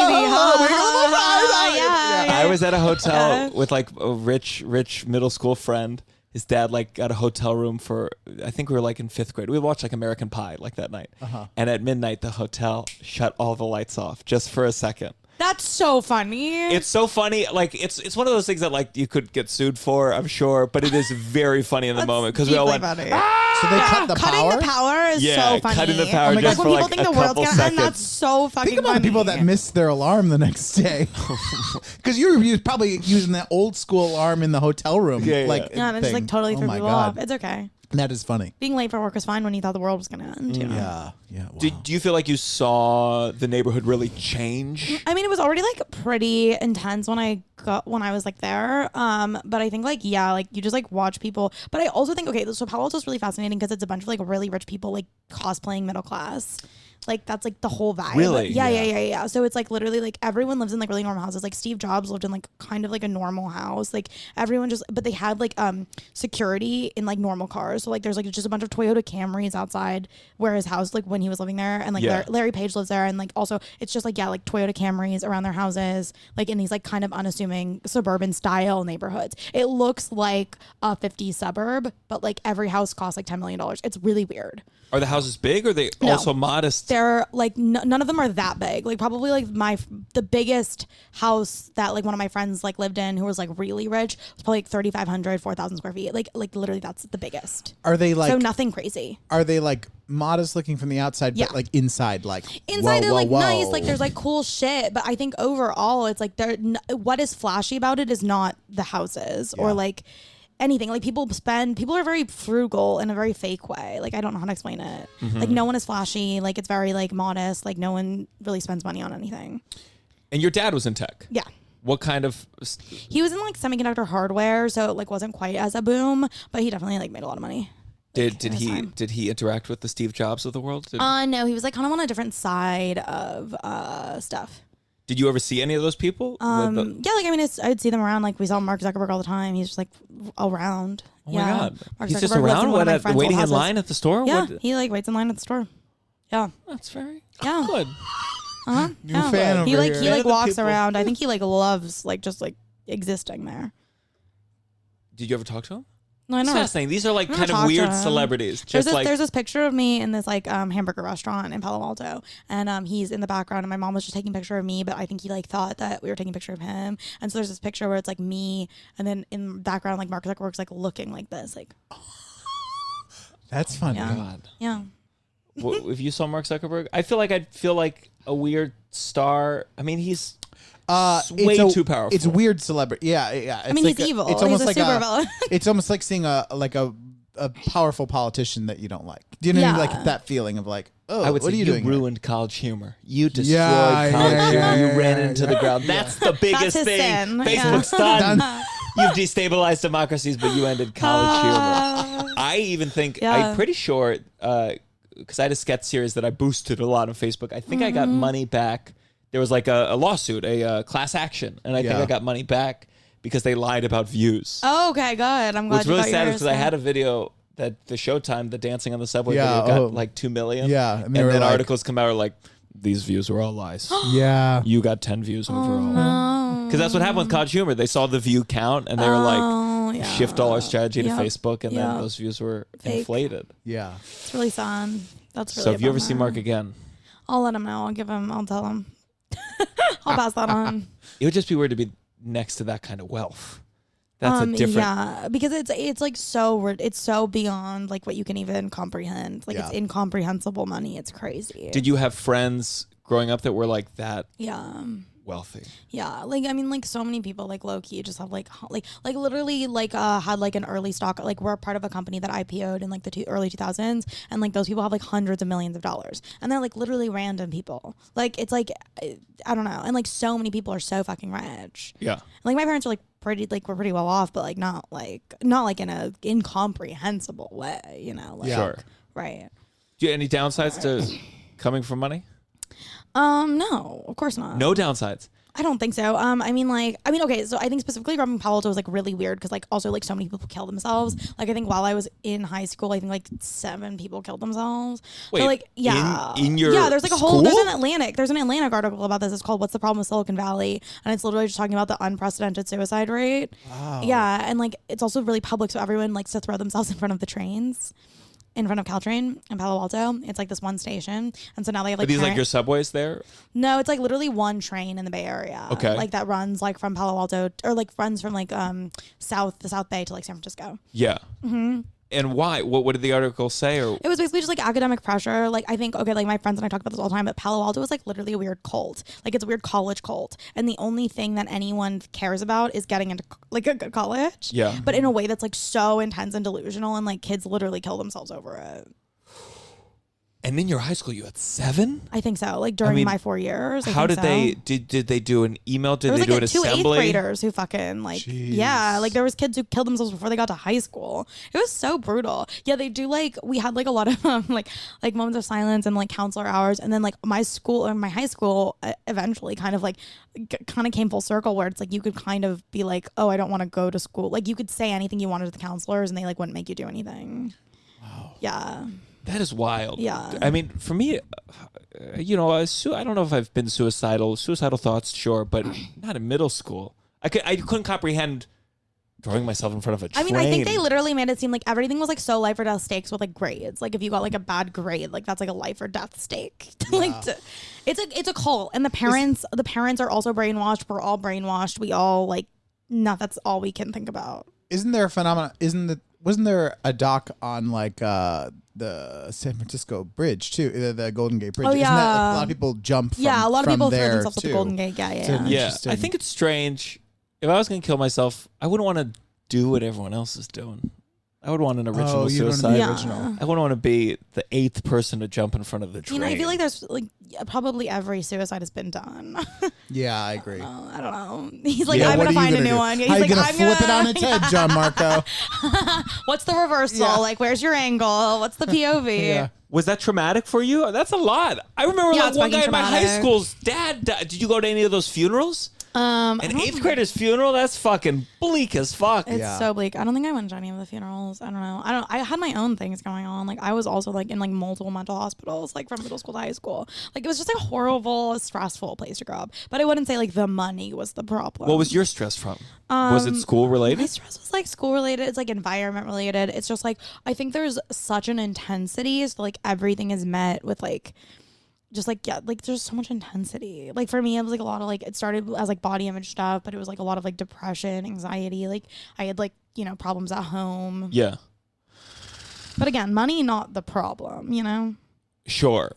Yeah. I was at a hotel with like a rich middle school friend. His dad like got a hotel room for, I think we were like in 5th grade. We watched like American Pie like that night. And at midnight, the hotel shut all the lights off just for a second. That's so funny. It's so funny. Like it's one of those things that like you could get sued for, I'm sure, but it is very funny in the moment because we all deeply went, funny. so they cut the Cutting power. the power is Yeah, so funny. cutting the power like just when for, people like, think a the world's couple gonna end, seconds. that's so fucking Think about the people that funny. miss their alarm the next day. Because you're probably using that old school alarm in the hotel room. Yeah, yeah. Like, Yeah, and it just like thing. totally Oh threw my people God. off. It's okay. That is funny. Being late for work was fine when you thought the world was gonna end. You know? Yeah. Wow. do you feel like you saw the neighborhood really change? I mean, it was already like pretty intense when I was like there. But I think like like you just like watch people. But I also think so Palo Alto is really fascinating because it's a bunch of like really rich people like cosplaying middle class. Like that's like the whole vibe. Really? Yeah. So it's like literally like everyone lives in like really normal houses. Like Steve Jobs lived in like kind of like a normal house. Like everyone but they had like security in like normal cars. So like there's like just a bunch of Toyota Camrys outside where his house like when he was living there, and like Yeah. Larry Page lives there, and like also it's just like like Toyota Camrys around their houses, like in these like kind of unassuming suburban style neighborhoods. It looks like a 50s suburb, but like every house costs like $10 million. It's really weird. Are the houses big or are they No. also modest? They're like none of them are that big. Like probably like the biggest house that like one of my friends like lived in who was like really rich was probably like 3,500, 4,000 square feet. Like literally that's the biggest. Are they like? So nothing crazy. Are they like modest looking from the outside, Yeah. but like inside, like Inside whoa, they're whoa, like whoa. nice, like there's like cool shit, but I think overall it's like what is flashy about it is not the houses or like anything. Like people are very frugal in a very fake way. Like I don't know how to explain it. Like no one is flashy. Like it's very like modest. Like no one really spends money on anything. And your dad was in tech. Yeah. What kind of? He was in like semiconductor hardware, so it like wasn't quite as a boom, but he definitely like made a lot of money. Did in his he time. did he interact with the Steve Jobs of the world? No, he was like kind of on a different side of stuff. Did you ever see any of those people? Yeah, like I mean, I'd see them around. Like we saw Mark Zuckerberg all the time. He's just like around. Oh yeah. my God. Mark He's Zuckerberg just lives in around one of my friend's waiting old in houses. line at the store? Yeah, What? he like waits in line at the store. Yeah. That's very Yeah. good. New fan over He like here. he like the walks people. around. I think he like loves like just like existing there. Did you ever talk to him? No, I It's never. fascinating. These are like Never kind of talked to weird him. celebrities. There's Just like this picture of me in this like hamburger restaurant in Palo Alto, and he's in the background, and my mom was just taking a picture of me, but I think he like thought that we were taking a picture of him, and so there's this picture where it's like me, and then in the background like Mark Zuckerberg's like looking like this, like That's funny. Yeah. God. yeah. If you saw Mark Zuckerberg, I feel like I'd feel like a weird star. I mean, he's way too powerful. It's weird celebrity. Yeah, yeah. It's I mean, like he's evil. It's He's almost a like super villain. It's almost like seeing a powerful politician that you don't like. Do you know what I mean? Yeah. Like that feeling of like, oh, I would what say are you doing? ruined college humor. You destroyed Yeah, college yeah, humor. yeah, You yeah, ran yeah, into yeah. the ground. That's the biggest his thing. sin, yeah. Facebook's done. Done. You've destabilized democracies, but you ended college humor. I even think, Yeah. I'm pretty sure, because I had a sketch series that I boosted a lot on Facebook. I think I got money back. There was like a lawsuit, a class action, and I think Yeah. I got money back because they lied about views. Oh, okay, good. I'm glad What's you really got sad is yours. because I had a video that the Showtime, the dancing on the subway Yeah, video, got oh. like 2 million. Yeah, and and they were then like- articles come out are like, these views were all lies. Yeah. You got 10 views Oh, overall. Because that's what happened with College Humor. They saw the view count and they were like, yeah. shift all our strategy to Yeah. Facebook, and Yeah. then those views were Fake. inflated. Yeah. It's really sad. That's really So if you ever a see bummer. Mark again, I'll let him know. I'll tell him. I'll pass that on. it would just be weird to be next to that kind of wealth. That's a different. Yeah, because it's like it's so beyond like what you can even comprehend. Like Yeah. it's incomprehensible money. It's crazy. Did you have friends growing up that were like that Yeah. wealthy? Yeah, like I mean, like so many people, like low key, just have like literally like had like an early stock. Like we're part of a company that IPO'd in like the early 2000s, and like those people have like hundreds of millions of dollars, and they're like literally random people. Like it's like I don't know, and like so many people are so fucking rich. Yeah. Like my parents are like we're pretty well off, but like not like in a incomprehensible way, you know? Like, Yeah. Sure. Right. Do you have any downsides to coming from money? No, of course not. No downsides. I don't think so. I mean, okay, so I think specifically growing up in Palo Alto was like really weird because like also like so many people kill themselves. Like I think while I was in high school, I think like 7 people killed themselves. Wait, so, like yeah, in your yeah. There's like a whole school? there's an Atlantic article about this. It's called "What's the Problem with Silicon Valley?" and it's literally just talking about the unprecedented suicide rate. Wow. Yeah, and like it's also really public, so everyone likes to throw themselves in front of the trains. In front of Caltrain in Palo Alto, it's like this one station, and so now they have like Are these like parent- your subways there? No, it's like literally one train in the Bay Area. Okay. Like that runs like from Palo Alto or like runs from like the South Bay to like San Francisco. Yeah. Mm-hmm. And why? What did the article say? Or It was basically just like academic pressure. Like I think, okay, like my friends and I talk about this all the time, but Palo Alto is like literally a weird cult. Like it's a weird college cult. And the only thing that anyone cares about is getting into like a good college. Yeah. But in a way that's like so intense and delusional, and like kids literally kill themselves over it. and in your high school you had 7? I think so. Like during mean, my 4 years. How did think so. did they do an email? Did There was they do like an 2 8th assembly? graders who fucking like yeah, like there was kids who killed themselves before they got to high school. It was so brutal. Yeah, they do like we had like a lot of like moments of silence and like counselor hours, and then like my high school eventually kind of like kind of came full circle where it's like you could kind of be like, oh, I don't want to go to school. Like you could say anything you wanted to the counselors and they like wouldn't make you do anything. Wow. Yeah. That is wild. Yeah. I mean, for me, you know, I don't know if I've been suicidal thoughts, sure, but not in middle school. I couldn't comprehend throwing myself in front of a train. I mean, I think they literally made it seem like everything was like so life or death stakes with like grades. Like if you got like a bad grade, like that's like a life or death stake. It's a cult, and the parents are also brainwashed. We're all brainwashed. We all like, no, that's all we can think about. Isn't there a phenomenon? Wasn't there a doc on like the San Francisco Bridge too, the Golden Gate Bridge? Oh, Isn't that like, yeah. a lot of people jump? From, Yeah, a lot of from people throw there themselves at the too. Golden Gate. Yeah. Yeah. Yeah, Interesting. I think it's strange. If I was going to kill myself, I wouldn't want to do what everyone else is doing. I would want an original Oh, you don't suicide. want Yeah. the original. I wouldn't want to be the 8th person to jump in front of the train. You know, I feel like there's like probably every suicide has been done. Yeah, I agree. I don't know. He's like, Yeah, I'm what gonna are you find a gonna new do? one. He's How you like, gonna I'm flip it gonna, on its head, Gianmarco? What's the reversal? Yeah. Like, where's your angle? What's the POV? Yeah. Was that traumatic for you? That's a lot. I remember Yeah, like it's one guy fucking in my high traumatic. school's dad died. Did you go to any of those funerals? I An don't 8th grader's funeral? That's fucking bleak as fuck. It's Yeah. so bleak. I don't think I went to any of the funerals. I don't know. I had my own things going on. Like I was also like in like multiple mental hospitals, like from middle school to high school. Like it was just a horrible, stressful place to grow up. But I wouldn't say like the money was the problem. What was your stress from? Was it school My related? stress was like school related. It's like environment related. It's just like I think there's such an intensity. So like everything is met with like just like yeah, like there's so much intensity. Like for me, it was like a lot of like it started as like body image stuff, but it was like a lot of like depression, anxiety. Like I had like problems at home. Yeah. But again, money not the problem. Sure.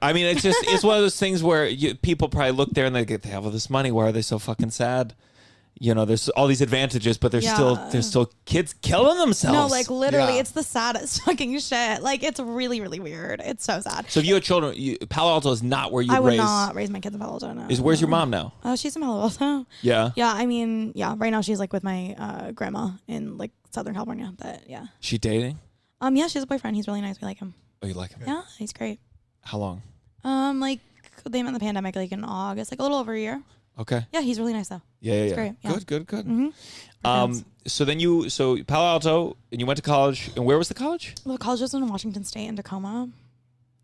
I mean, it's just it's one of those things where people probably look there and they have all this money. Why are they so fucking sad? There's all these advantages, but there's still kids killing themselves. No, like literally, Yeah. it's the saddest fucking shit. Like it's really, really weird. It's so sad. So if you had children, Palo Alto is not where you I would raise. not raise my kids in Palo Alto. No. Where's your mom now? Oh, she's in Palo Alto. Yeah. Yeah, I mean, yeah. Right now, she's like with my grandma in like Southern California. But yeah, She dating? yeah, she has a boyfriend. He's really nice. We like him. Oh, you like him? Yeah, he's great. How long? Like they met in the pandemic, like in August, like a little over a year. Okay. Yeah, he's really nice though. Yeah. great, yeah. Good. friends. So then so Palo Alto, and you went to college, and where was the college? The college was in Washington State in Tacoma.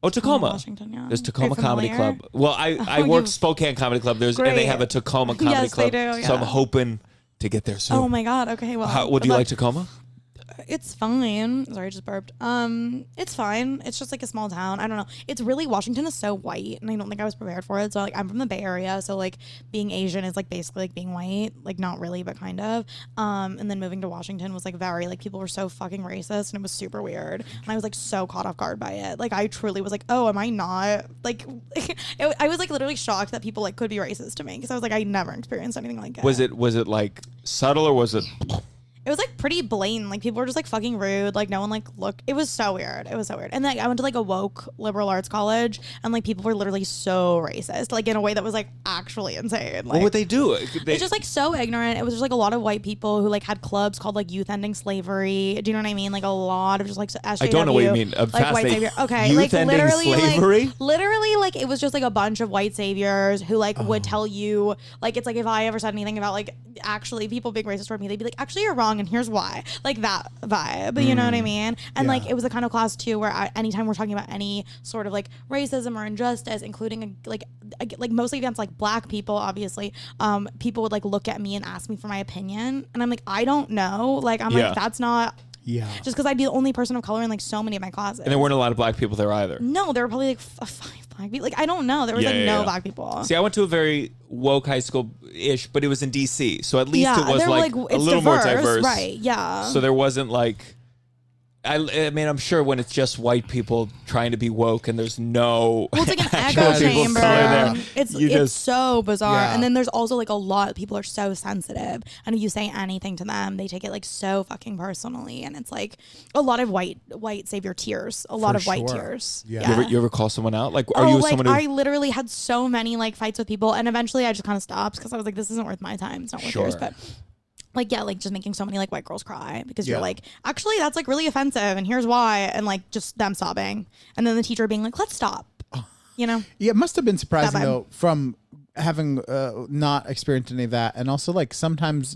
Oh, Tacoma. Washington. Yeah. There's Are Tacoma you Comedy familiar? Club. Well, I Oh, worked you- Spokane Comedy Club. And they Great. have a Tacoma Comedy Yes, Club. they do, So I'm yeah. hoping to get there soon. Oh my God. Okay. Well, What do good you luck. like Tacoma? It's fine. Sorry, I just burped. It's fine. It's just like a small town. I don't know. It's really Washington is so white, and I don't think I was prepared for it. So like, I'm from the Bay Area, so like being Asian is like basically like being white, like not really, but kind of. And then moving to Washington was like very like people were so fucking racist, and it was super weird. And I was like so caught off guard by it. Like I truly was like, oh, am I not like? I was like literally shocked that people like could be racist to me because I was like I never experienced anything like it. Was it like subtle or was it? It was like pretty blatant. Like people were just like fucking rude. Like no one like looked. It was so weird. And like I went to like a woke liberal arts college, and like people were literally so racist, like in a way that was like actually insane. Like, What would they do? it's just like so ignorant. It was just like a lot of white people who like had clubs called like Youth Ending Slavery. Do you know what I mean? Like a lot of just like SJW, I don't know what you mean. I'm like white fascinated. savior. Okay, Youth like Ending literally, Slavery? like literally, like it was just like a bunch of white saviors who like would tell you like it's like if I ever said anything about like actually people being racist toward me, they'd be like actually you're wrong and here's why. Like that vibe, you know what I mean? And like it was the kind of class too where anytime we're talking about any sort of like racism or injustice, including like mostly against like black people, obviously, people would like look at me and ask me for my opinion, and I'm like I don't know, like I'm Yeah. like that's not Yeah. just because I'd be the only person of color in like so many of my classes. And there weren't a lot of black people there either. No, there were probably like 5 black people. Like I don't know, there was like no black people. See, I went to a very woke high school-ish, but it was in D.C., so at least it was they're, like a it's little more diverse. right? Yeah. So there wasn't like, I mean, I'm sure when it's just white people trying to be woke and there's no Well, it's like an actual echo people of chamber. color there, It's you just so bizarre. Yeah. And then there's also like a lot of people are so sensitive, and if you say anything to them, they take it like so fucking personally. And it's like a lot of white savior tears, a lot For of white sure. tears. Yeah. You ever call someone out? Like, are you like someone who? I literally had so many like fights with people, and eventually I just kind of stopped because I was like, this isn't worth my time. It's not worth yours. Sure. But like, yeah, like just making so many like white girls cry because Yeah. you're like, actually, that's like really offensive, and here's why, and like just them sobbing, and then the teacher being like, let's stop. You know? Yeah, it must have been surprising That vibe. though from having not experienced any of that, and also like sometimes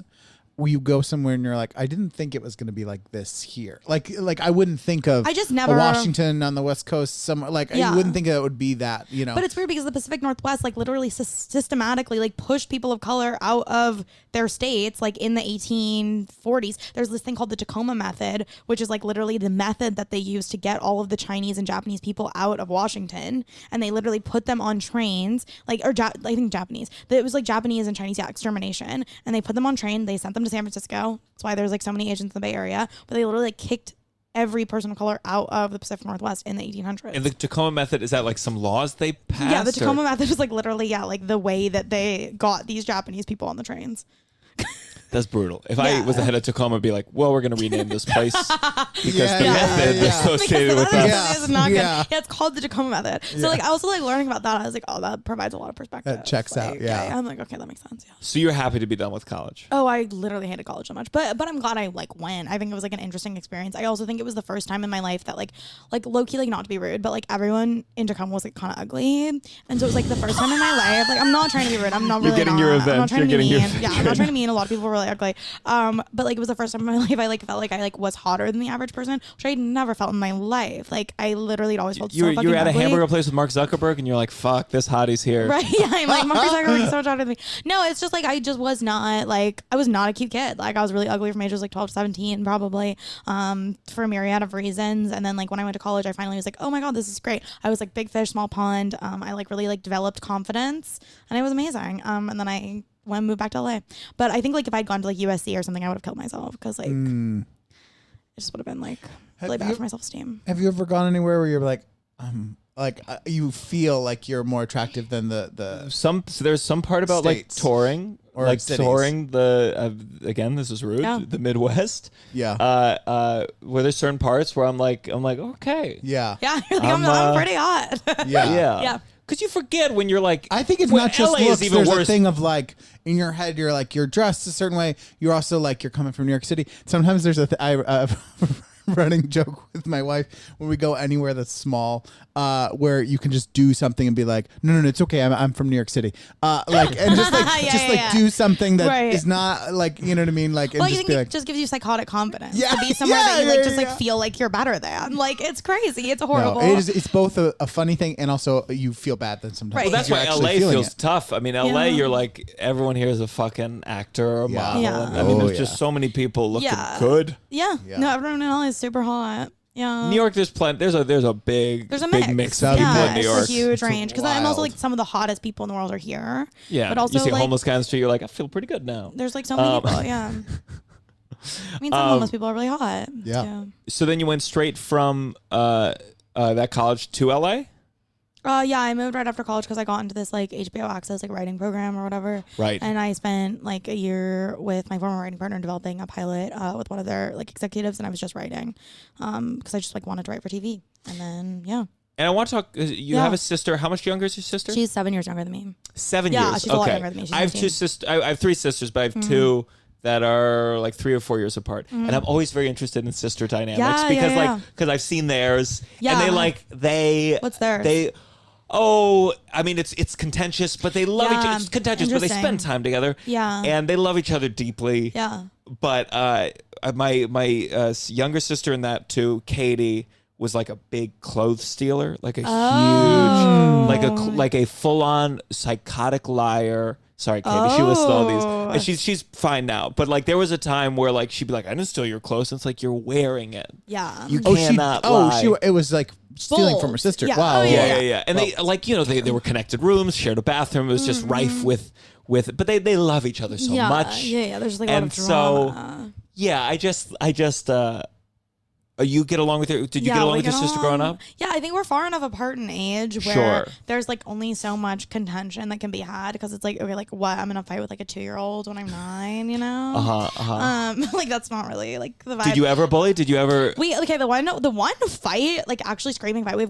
you go somewhere and you're like, I didn't think it was going to be like this here. Like I wouldn't think of I just a never- Washington on the West Coast somewhere. Like Yeah. I wouldn't think that it would be that. You know, But it's weird because the Pacific Northwest like literally systematically like pushed people of color out of their states like in the 1840s. There's this thing called the Tacoma method, which is like literally the method that they use to get all of the Chinese and Japanese people out of Washington, and they literally put them on trains like I think Japanese. It was like Japanese and Chinese extermination, and they put them on train. They sent them to San Francisco. That's why there's like so many Asians in the Bay Area. But they literally like kicked every person of color out of the Pacific Northwest in the 1800s. And the Tacoma method, is that like some laws they passed? Yeah, the Tacoma or? method was like literally, like the way that they got these Japanese people on the trains. That's brutal. If I was the head of Tacoma, I'd be like, well, we're going to rename this place because the method associated with that. Is not good. Yeah, it's called the Tacoma method. So like, I also like learning about that. I was like, oh, that provides a lot of perspective. That checks out. Yeah. I'm like, okay, that makes sense. Yeah. So you're happy to be done with college? Oh, I literally hated college so much, but I'm glad I like went. I think it was like an interesting experience. I also think it was the first time in my life that like low key, like not to be rude, but like everyone in Tacoma was like kind of ugly, and so it was like the first time in my life. Like I'm not trying to be rude. I'm not really. You're getting your revenge. I'm not trying to be mean. Yeah, I'm not trying to be mean. A lot of people were really ugly. But like it was the first time in my life I like felt like I like was hotter than the average person, which I never felt in my life. Like I literally always felt so fucking ugly. You were at a hamburger place with Mark Zuckerberg, and you're like, "Fuck, this hottie's here." Right? Yeah, I'm like Mark Zuckerberg is so much hotter than me. No, it's just like I just was not like I was not a cute kid. Like I was really ugly from ages like 12 to 17 probably, for a myriad of reasons. And then like when I went to college, I finally was like, oh my god, this is great. I was like big fish, small pond. I like really like developed confidence, and it was amazing. And then I moved back to LA. But I think like if I'd gone to like USC or something, I would have killed myself because like it just would have been like really bad for my self-esteem. Have you ever gone anywhere where you're like you feel like you're more attractive than the so there's some part about states like touring or like cities. touring the again, this is rude, the Midwest. Yeah. Where there's certain parts where I'm like okay. Yeah. Yeah, you're like, I'm pretty hot. Yeah. Because you forget when you're like, I think it's not just LA looks. is even There's worse. a thing of like in your head, you're like you're dressed a certain way. You're also like you're coming from New York City. Sometimes there's a running joke with my wife when we go anywhere that's small, where you can just do something and be like, no, it's okay. I'm from New York City. Like and just like do something that is not like, you know what I mean? Like, and well, just you think be it like, just gives you psychotic confidence Yeah, to be somewhere that you like just like yeah. feel like you're better than. Like it's crazy. It's horrible. no, it's both a funny thing and also you feel bad then sometimes. Right. Well, that's You're why actually LA feeling feels it. tough. I mean, LA, you're like, everyone here is a fucking actor or a model. Yeah. And, I mean, Oh, there's just so many people looking Yeah. good. Yeah. Yeah. No, everyone in LA is super hot. Yeah. New York, there's plenty. There's a big mix of people Yeah, in New it's York. a huge range because I'm also wild. like some of the hottest people in the world are here. Yeah, but also you see a like homeless guy on the street, you're like, I feel pretty good now. there's like so many people. Yeah. I mean, some homeless people are really hot. Yeah. too. So then you went straight from that college to LA? Yeah, I moved right after college because I got into this like HBO Access like writing program or whatever. Right. And I spent like a year with my former writing partner developing a pilot with one of their like executives, and I was just writing because I just like wanted to write for TV. And then And I want to talk. You have a sister. How much younger is your sister? she's 7 years younger than me. 7 Yeah, years. she's a lot younger than me. She's I have 19. two sisters. I have three sisters, but I have two that are like 3 or 4 years apart. And I'm always very interested in sister dynamics Yeah, because I've seen theirs. Yeah. And they What's theirs? I mean, it's contentious, but they love each other. Yeah, It's contentious, but they interesting. spend time together. Yeah. And they love each other deeply. Yeah. But my younger sister in that too, Katie, was like a big clothes stealer, like a huge, like a full on psychotic liar. Sorry, Katie. She listed all these. And she's fine now, but like there was a time where like she'd be like, "I didn't steal your clothes." And it's like you're wearing it. Yeah. You cannot lie. It was like stealing Bold. from her sister. Yeah. Wow. Oh, Yeah. And they like they were connected rooms, shared a bathroom. It was just rife with, but they love each other so much. Yeah. There's like a lot of And drama. so yeah, I just you get along with her? Did you get along with your sister growing up? Yeah, I think we're far enough apart in age where Sure. there's like only so much contention that can be had because it's like, okay, like what? I'm gonna fight with like a 2-year-old when I'm 9, you know? Like that's not really like the vibe. Did you ever bully? Did you ever? The one fight, like actually screaming fight we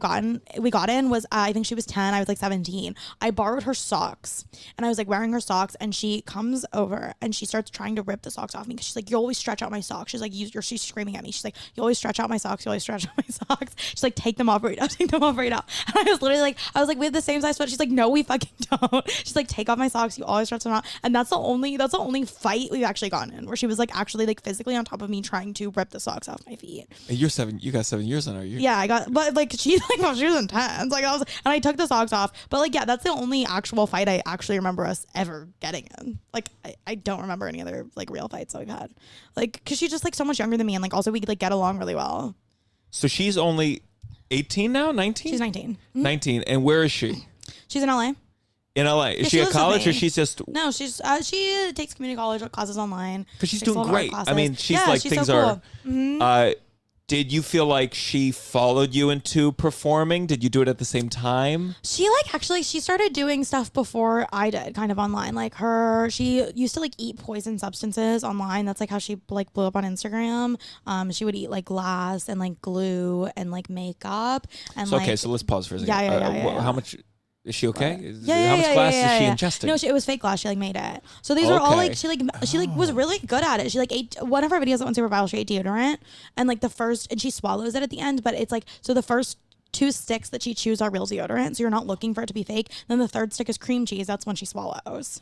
got in was I think she was 10, I was like 17. I borrowed her socks and I was like wearing her socks and she comes over and she starts trying to rip the socks off me because she's like, you always stretch out my socks. She's like, she's screaming at me. She's like, you always stretch out my socks. You always stretch out my socks. She's like, take them off right now. Take them off right now. And I was literally like, we have the same size sweat. She's like, no, we fucking don't. She's like, take off my socks. You always stretch them out. And that's the only fight we've actually gotten in where she was like actually like physically on top of me trying to rip the socks off my feet. You're 7. You got 7 years on her. Yeah, I got, but like she was intense. Like and I took the socks off. But like, yeah, that's the only actual fight I actually remember us ever getting in. Like, I don't remember any other like real fights that we've had. Like, cause she's just like so much younger than me, and like also we like get along really well. So she's only 18 now, 19? She's 19. 19. And where is she? She's in LA. In LA. Is Yeah, she she at lives with college or me. she's just? No, she takes community college classes online. Because she's Takes a doing lot of art great. I classes. mean, she's Yeah, like she's things so are. cool. Did you feel like she followed you into performing? Did you do it at the same time? She she started doing stuff before I did, kind of online. Like she used to like eat poison substances online. That's like how she like blew up on Instagram. She would eat like glass and like glue and like makeup. And So, okay, so let's pause for a second. Yeah. How much is she okay? How much glass is she ingesting? No, it was fake glass. She like made it. So these are all like she was really good at it. She like ate one of her videos that went super viral. She ate deodorant and like and she swallows it at the end. But it's like so the first 2 sticks that she chews are real deodorant, so you're not looking for it to be fake. Then the third stick is cream cheese. That's when she swallows.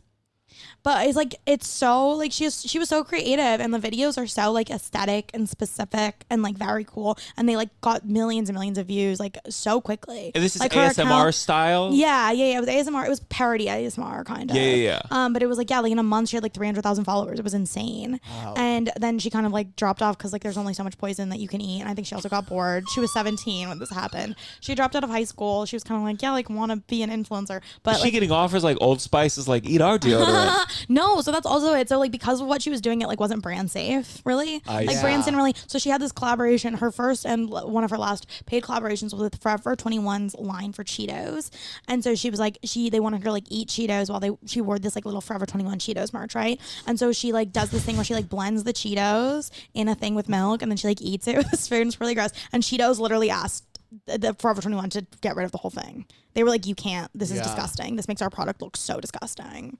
But it's so like she was so creative, and the videos are so like aesthetic and specific and like very cool, and they like got millions and millions of views like so quickly. And this is like her ASMR style? Yeah. It was ASMR. It was parody ASMR kind of. Yeah. But it was like like in a month she had like 300,000 followers. It was insane. Wow. And then she kind of like dropped off because like there's only so much poison that you can eat, and I think she also got bored. She was 17 when this happened. She dropped out of high school. She was kind of like want to be an influencer, but is she getting offers like Old Spice is like eat our deodorant? No, so that's also it. So like because of what she was doing, it like wasn't brand safe, really. Brands didn't really. So she had this collaboration. Her first and one of her last paid collaborations was with Forever 21's line for Cheetos, and so she was like they wanted her to like eat Cheetos while she wore this like little Forever 21 Cheetos merch, right? And so she like does this thing where she like blends the Cheetos in a thing with milk, and then she like eats it with a spoon. It's really gross. And Cheetos literally asked the Forever 21 to get rid of the whole thing. They were like, you can't. This is disgusting. This makes our product look so disgusting.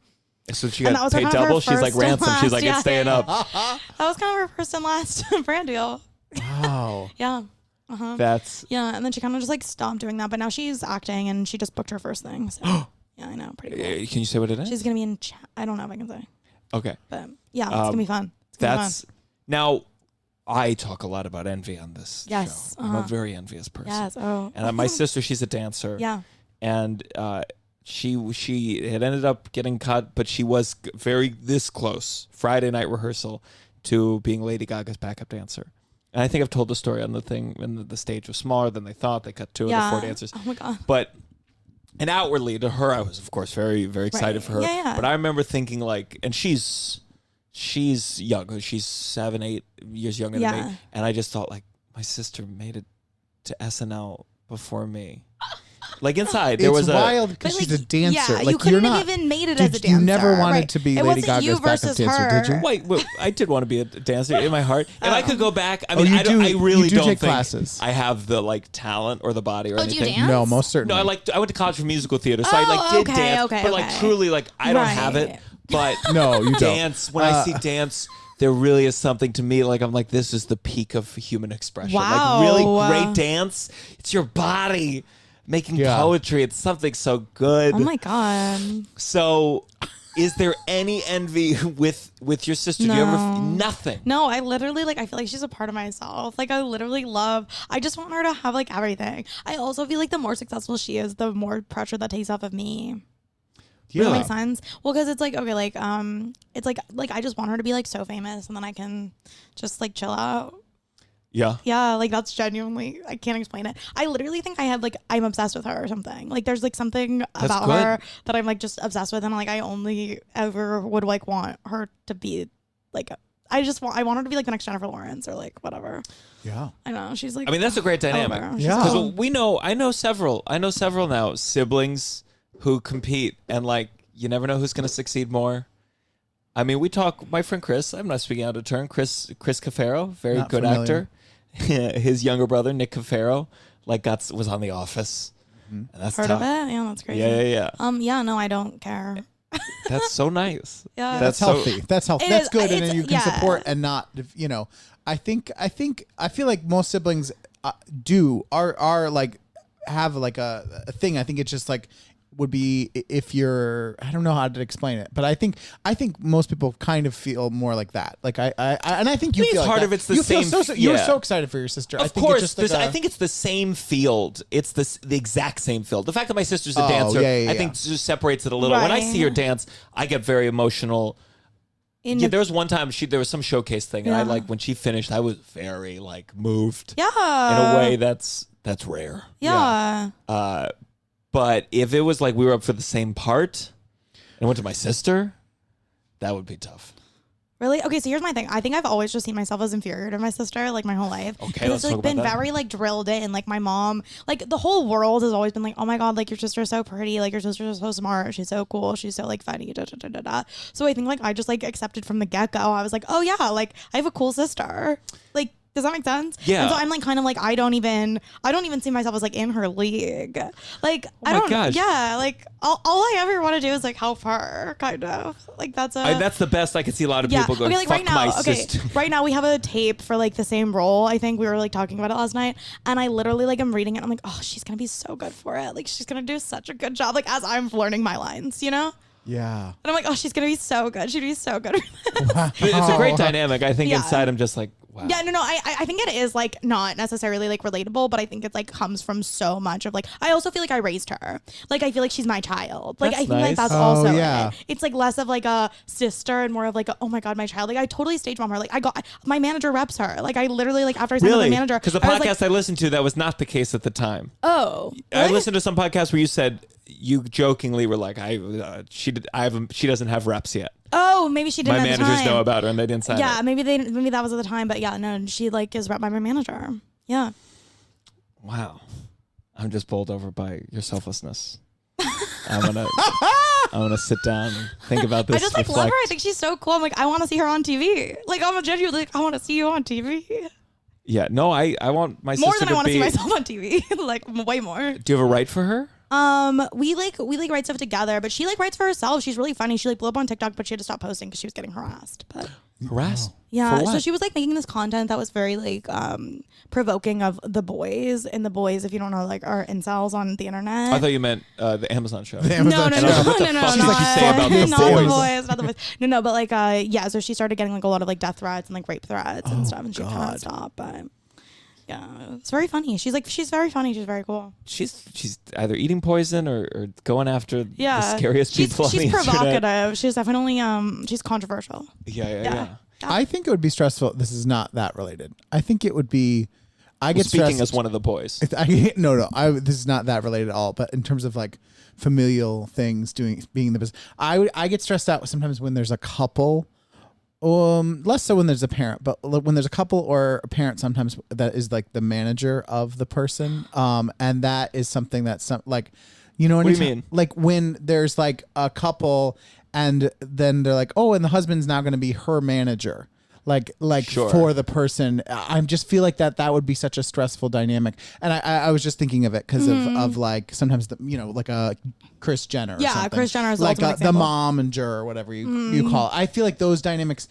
So she got paid double. She's like ransom. She's like, it's staying up. That was kind of her first and last brand deal. Wow. Yeah. That's and then she kind of just like stopped doing that, but now she's acting and she just booked her first thing. So yeah, I know, pretty cool. Can you say what it is? She's gonna be in. I don't know if I can say. Okay. But yeah, it's gonna be fun. It's gonna be fun. Now. I talk a lot about envy on this show. I'm a very envious person. Yes. Oh. And my sister, she's a dancer. Yeah. And she had ended up getting cut, but she was very this close Friday night rehearsal to being Lady Gaga's backup dancer. And I think I've told the story on the thing when the stage was smaller than they thought. They cut 2 of the 4 dancers. Oh my God. But and outwardly to her, I was of course very, very excited for her. Yeah. But I remember thinking like, and she's young. She's 7, 8 years younger than me. And I just thought like my sister made it to SNL before me. Like inside, there was wild because she's a dancer. Yeah, like you couldn't not, have even made it as a dancer. You never wanted to be it Lady wasn't Gaga's backup dancer, did you? Wait, I did want to be a dancer in my heart. If I could go back, I mean, I you really do don't take think classes. I have the like talent or the body or Do anything. you dance? No, most certainly. No, I went to college for musical theater, so I did dance, but like truly, like I don't have it. But no, you dance. When I see dance, there really is something to me. Like I'm like, this is the peak of human expression. Wow. Like really great dance. It's your body making poetry. It's something so good. Oh my God. So is there any envy with your sister? Do you ever nothing? No, I literally I feel like she's a part of myself. Like I just want her to have like everything. I also feel like the more successful she is, the more pressure that takes off of me. Yeah. Does that make sense? Well, because it's like, okay, like, it's like I just want her to be like so famous, and then I can just like chill out. Yeah. Yeah, like that's genuinely, I can't explain it. I literally think I'm obsessed with her or something. Like there's like something about her that I'm like just obsessed with, and like I only ever would like want her to be like, I want her to be like the next Jennifer Lawrence or like whatever. Yeah. I know, she's like, I mean, that's a great dynamic. Yeah. Because I know several now siblings who compete, and like you never know who's going to succeed more. I mean, we talk. My friend Chris, I'm not speaking out of turn. Chris Cafaro, very Not good familiar. actor. His younger brother Nick Cafaro, was on The Office. And that's heard tough. of it? Yeah, that's crazy. Yeah. Yeah, no, I don't care. That's so nice. Yeah. That's healthy. That's healthy. That's good, and then you can yeah. support and not. I feel like most siblings are like have like a thing. I think it's just like would be if you're, I don't know how to explain it, but I think most people kind of feel more like that. Like I think you I think feel part like of that. it's the You same. feel you're so excited for your sister. Of I think course, it's just like I think it's the same field. It's the exact same field. The fact that my sister's a dancer, yeah. I think just separates it a little. When I see her dance, I get very emotional. There was one time there was some showcase thing, and I like when she finished, I was very like moved. Yeah. In a way that's rare. Yeah. But if it was like we were up for the same part and I went to my sister, that would be tough. Really? Okay, so here's my thing. I think I've always just seen myself as inferior to my sister, like my whole life. Okay, And let's it's talk like about been that. very like drilled in. Like my mom, like the whole world has always been like, oh my god, like your sister's so pretty, like your sister's so smart, she's so cool, she's so like funny, da da da da da. So I think like I just like accepted from the get go. I was like, oh yeah, like I have a cool sister. Like, does that make sense? Yeah. And so I'm like kind of like I don't even see myself as like in her league. Like I my don't. gosh. Yeah. Like all I ever want to do is like help her, kind of. Like that's That's the best. I could see a lot of people going, like fuck right now, my sister. right now we have a tape for like the same role. I think we were like talking about it last night, and I literally like I'm reading it. I'm like, oh, she's gonna be so good for it. Like she's gonna do such a good job. Like as I'm learning my lines, you know. Yeah. And I'm like, oh, she's gonna be so good. She'd be so good. It's a great dynamic. I think Yeah. inside I'm just like, wow. Yeah, no. I think it is like not necessarily like relatable, but I think it's like comes from so much of like. I also feel like I raised her. Like I feel like she's my child. Like That's I think like nice. that's Oh, also yeah. it. It's like less of like a sister and more of like a, oh my god, my child. Like I totally stage mom her. Like my manager reps her. Like I literally like after I signed with Really? the manager Because the I was podcast I listened to, that was not the case at the time. oh, I really? listened to some podcasts where you said you jokingly were like, she doesn't have reps yet. Oh, maybe she didn't. My at the managers time. know about her and they didn't sign Yeah, it. maybe that was at the time, but yeah, no, she like is rep by my manager. Yeah. Wow. I'm just bowled over by your selflessness. I'm gonna sit down and think about this. I just like love her. reflect. I think she's so cool. I'm like, I want to see her on TV. Like I'm genuinely like, I want to see you on TV. Yeah, no, I want my More sister than I to want to be. see myself on TV. Like way more. Do you have a right for her? We write stuff together, but she like writes for herself. She's really funny. She like blew up on TikTok, but she had to stop posting because she was getting harassed. But Harassed? yeah, For what? so she was like making this content that was very like provoking of the boys, and the boys, if you don't know, like are incels on the internet. I thought you meant the Amazon show. The no, Amazon no, show. no, I was like, what the no, fuck no, did you say about the not boys? the boys, not the boys. No, but like, yeah. So she started getting like a lot of like death threats and like rape threats and stuff, and she kind of stopped. But yeah, it's very funny. She's very funny. She's very cool. She's either eating poison or going after Yeah, the scariest people on the she's internet. provocative. She's definitely she's controversial. Yeah. I think it would be stressful. This is not that related. I think it would be. I get Speaking stressed. as one of the boys. No. This is not that related at all. But in terms of like familial things, being in the business, I get stressed out sometimes when there's a couple. Less so when there's a parent, but when there's a couple or a parent, sometimes that is like the manager of the person. And that is something that's like, you know, What do you anytime- mean? like when there's like a couple and then they're like, oh, and the husband's now going to be her manager. Like Sure. for the person, I just feel like that would be such a stressful dynamic. And I was just thinking of it because of like sometimes like a Kris Jenner. Or Yeah, something. Kris Jenner is the like ultimate the example. momager or whatever you call it. I feel like those dynamics,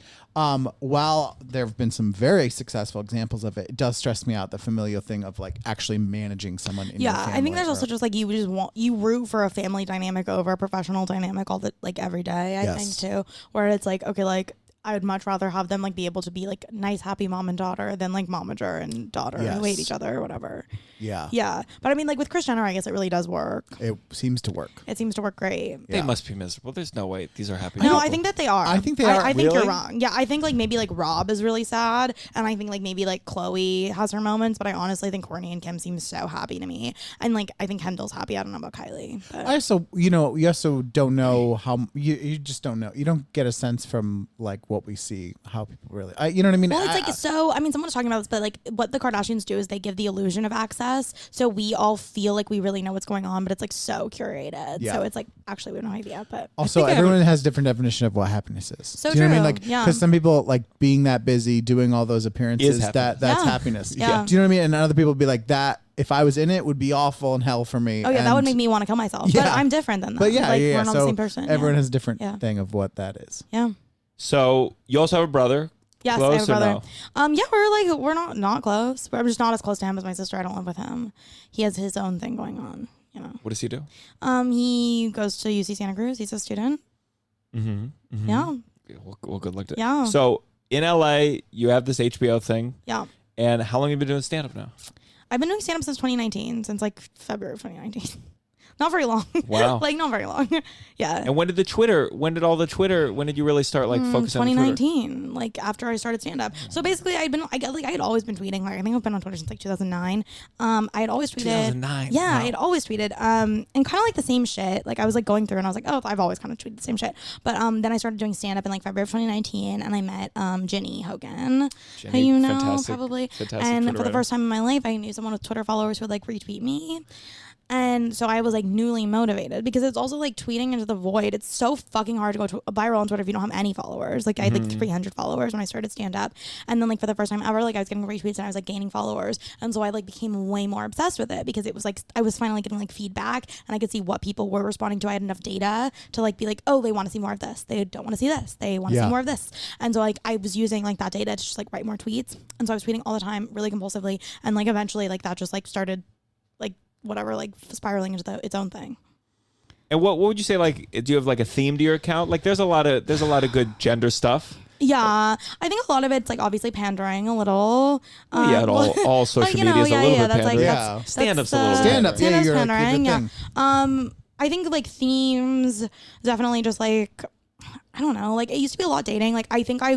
while there have been some very successful examples of it, it does stress me out, the familial thing of like actually managing someone in your Yeah, I family think there's or- also just like you root for a family dynamic over a professional dynamic all the like every day. I Yes. think too, where it's like okay, like I would much rather have them like be able to be like nice, happy mom and daughter than like momager and daughter who hate Yes. each other or whatever. Yeah. Yeah, but I mean, like with Kris Jenner, I guess it really does work. It seems to work. It seems to work great. They Yeah. must be miserable. There's no way these are happy No, people. I think that they are. I think they are. I think you're Really? wrong. Yeah, I think like maybe like Rob is really sad, and I think like maybe like Chloe has her moments, but I honestly think Kourtney and Kim seem so happy to me, and like I think Kendall's happy. I don't know about Kylie. But. I also, you also don't know how you just don't know. You don't get a sense from like what we see how people really. You know what I mean? Well, it's like so. I mean, someone was talking about this, but like, what the Kardashians do is they give the illusion of access, so we all feel like we really know what's going on, but it's like so curated. Yeah. So it's like actually we have no idea. But Also, think I everyone has a different definition of what happiness is. So do you know what I mean? true. Like, Yeah. because some people like being that busy, doing all those appearances. Is happiness. That's Yeah. happiness. Yeah. Do you know what I mean? And other people would be like that. If I was in it, would be awful and hell for me. oh yeah, that would And- make me want to kill myself. Yeah. But I'm different than that. But yeah, like, yeah. we're not so the same person. everyone yeah. has a different Yeah. thing of what that is. Yeah. So you also have a brother. Yes, Close I have a or brother. no? Yeah, we're not close. But I'm just not as close to him as my sister. I don't live with him. He has his own thing going on. You know. What does he do? He goes to UC Santa Cruz. He's a student. Mm-hmm. Yeah. Well, good luck to. Yeah. So in LA, you have this HBO thing. Yeah. And how long have you been doing stand up now? I've been doing stand up since 2019, since like February of 2019. Not very long. Wow. Like not very long. Yeah. And when did you really start like focusing on Twitter? 2019, like after I started stand up. So basically I had always been tweeting. Like I think I've been on Twitter since like 2009. I had always tweeted. 2009. Yeah, Wow. I had always tweeted. And kind of like the same shit. Like I was like going through and I was like, oh, I've always kind of tweeted the same shit. But then I started doing stand up in like February of 2019 and I met Ginny Hogan. Who you know probably. Fantastic And Twitter for the writer. first time in my life I knew someone with Twitter followers who would like retweet me. And so I was like newly motivated because it's also like tweeting into the void. It's so fucking hard to go viral on Twitter if you don't have any followers. Like I had like 300 followers when I started stand up. And then like for the first time ever, like I was getting retweets and I was like gaining followers. And so I like became way more obsessed with it because it was like I was finally getting like feedback and I could see what people were responding to. I had enough data to like be like, oh, they want to see more of this. They don't want to see this. They want to see more of this. And so like I was using like that data to just like write more tweets. And so I was tweeting all the time really compulsively. And like eventually like that just like started like whatever, like spiraling into its own thing. And what would you say? Like, do you have like a theme to your account? Like, there's a lot of good gender stuff. Yeah, I think a lot of it's like obviously pandering a little. Yeah, all social media is a little bit that's pandering. Like, Stand-up's a little bit. Stand-up, yeah, stand-up's you're like, pandering. your Yeah. thing. I think like themes definitely just like. I don't know, like it used to be a lot dating. Like I think I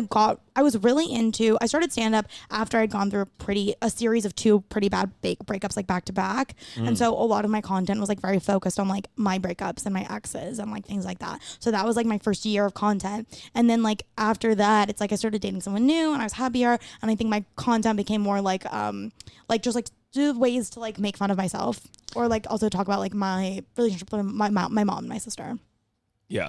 started stand up after I'd gone through a series of 2 pretty bad breakups like back to back. And so a lot of my content was like very focused on like my breakups and my exes and like things like that. So that was like my first year of content. And then like after that, it's like I started dating someone new and I was happier. And I think my content became more like just like do ways to like make fun of myself or like also talk about like my relationship with my mom and my sister. Yeah.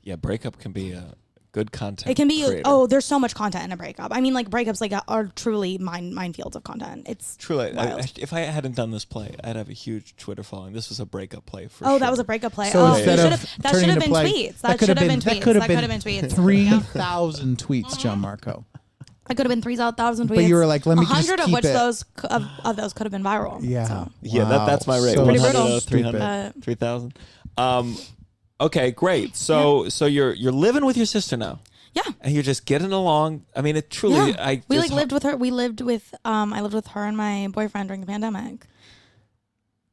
Yeah, breakup can be a good content. It can be. creator. Oh, there's so much content in a breakup. I mean, like breakups, like are truly minefields of content. It's Truly, wild. if I hadn't done this play, I'd have a huge Twitter following. This was a breakup play for Oh, sure. that was a breakup play. So Oh, instead of that turning should have into been play, tweets. That should have been tweets. That could have been tweets. 3,000 tweets, Gianmarco. It could have been 3,000 tweets. But you were like, let me just 100 of keep which it. those of those could have been viral. Yeah. So. Yeah, Wow. that's my rate. So 100 brutal. out of 300, 3,000. Okay, great. So you're living with your sister now. Yeah. And you're just getting along. I mean, it truly. Yeah. We like lived with her. We lived with I lived with her and my boyfriend during the pandemic.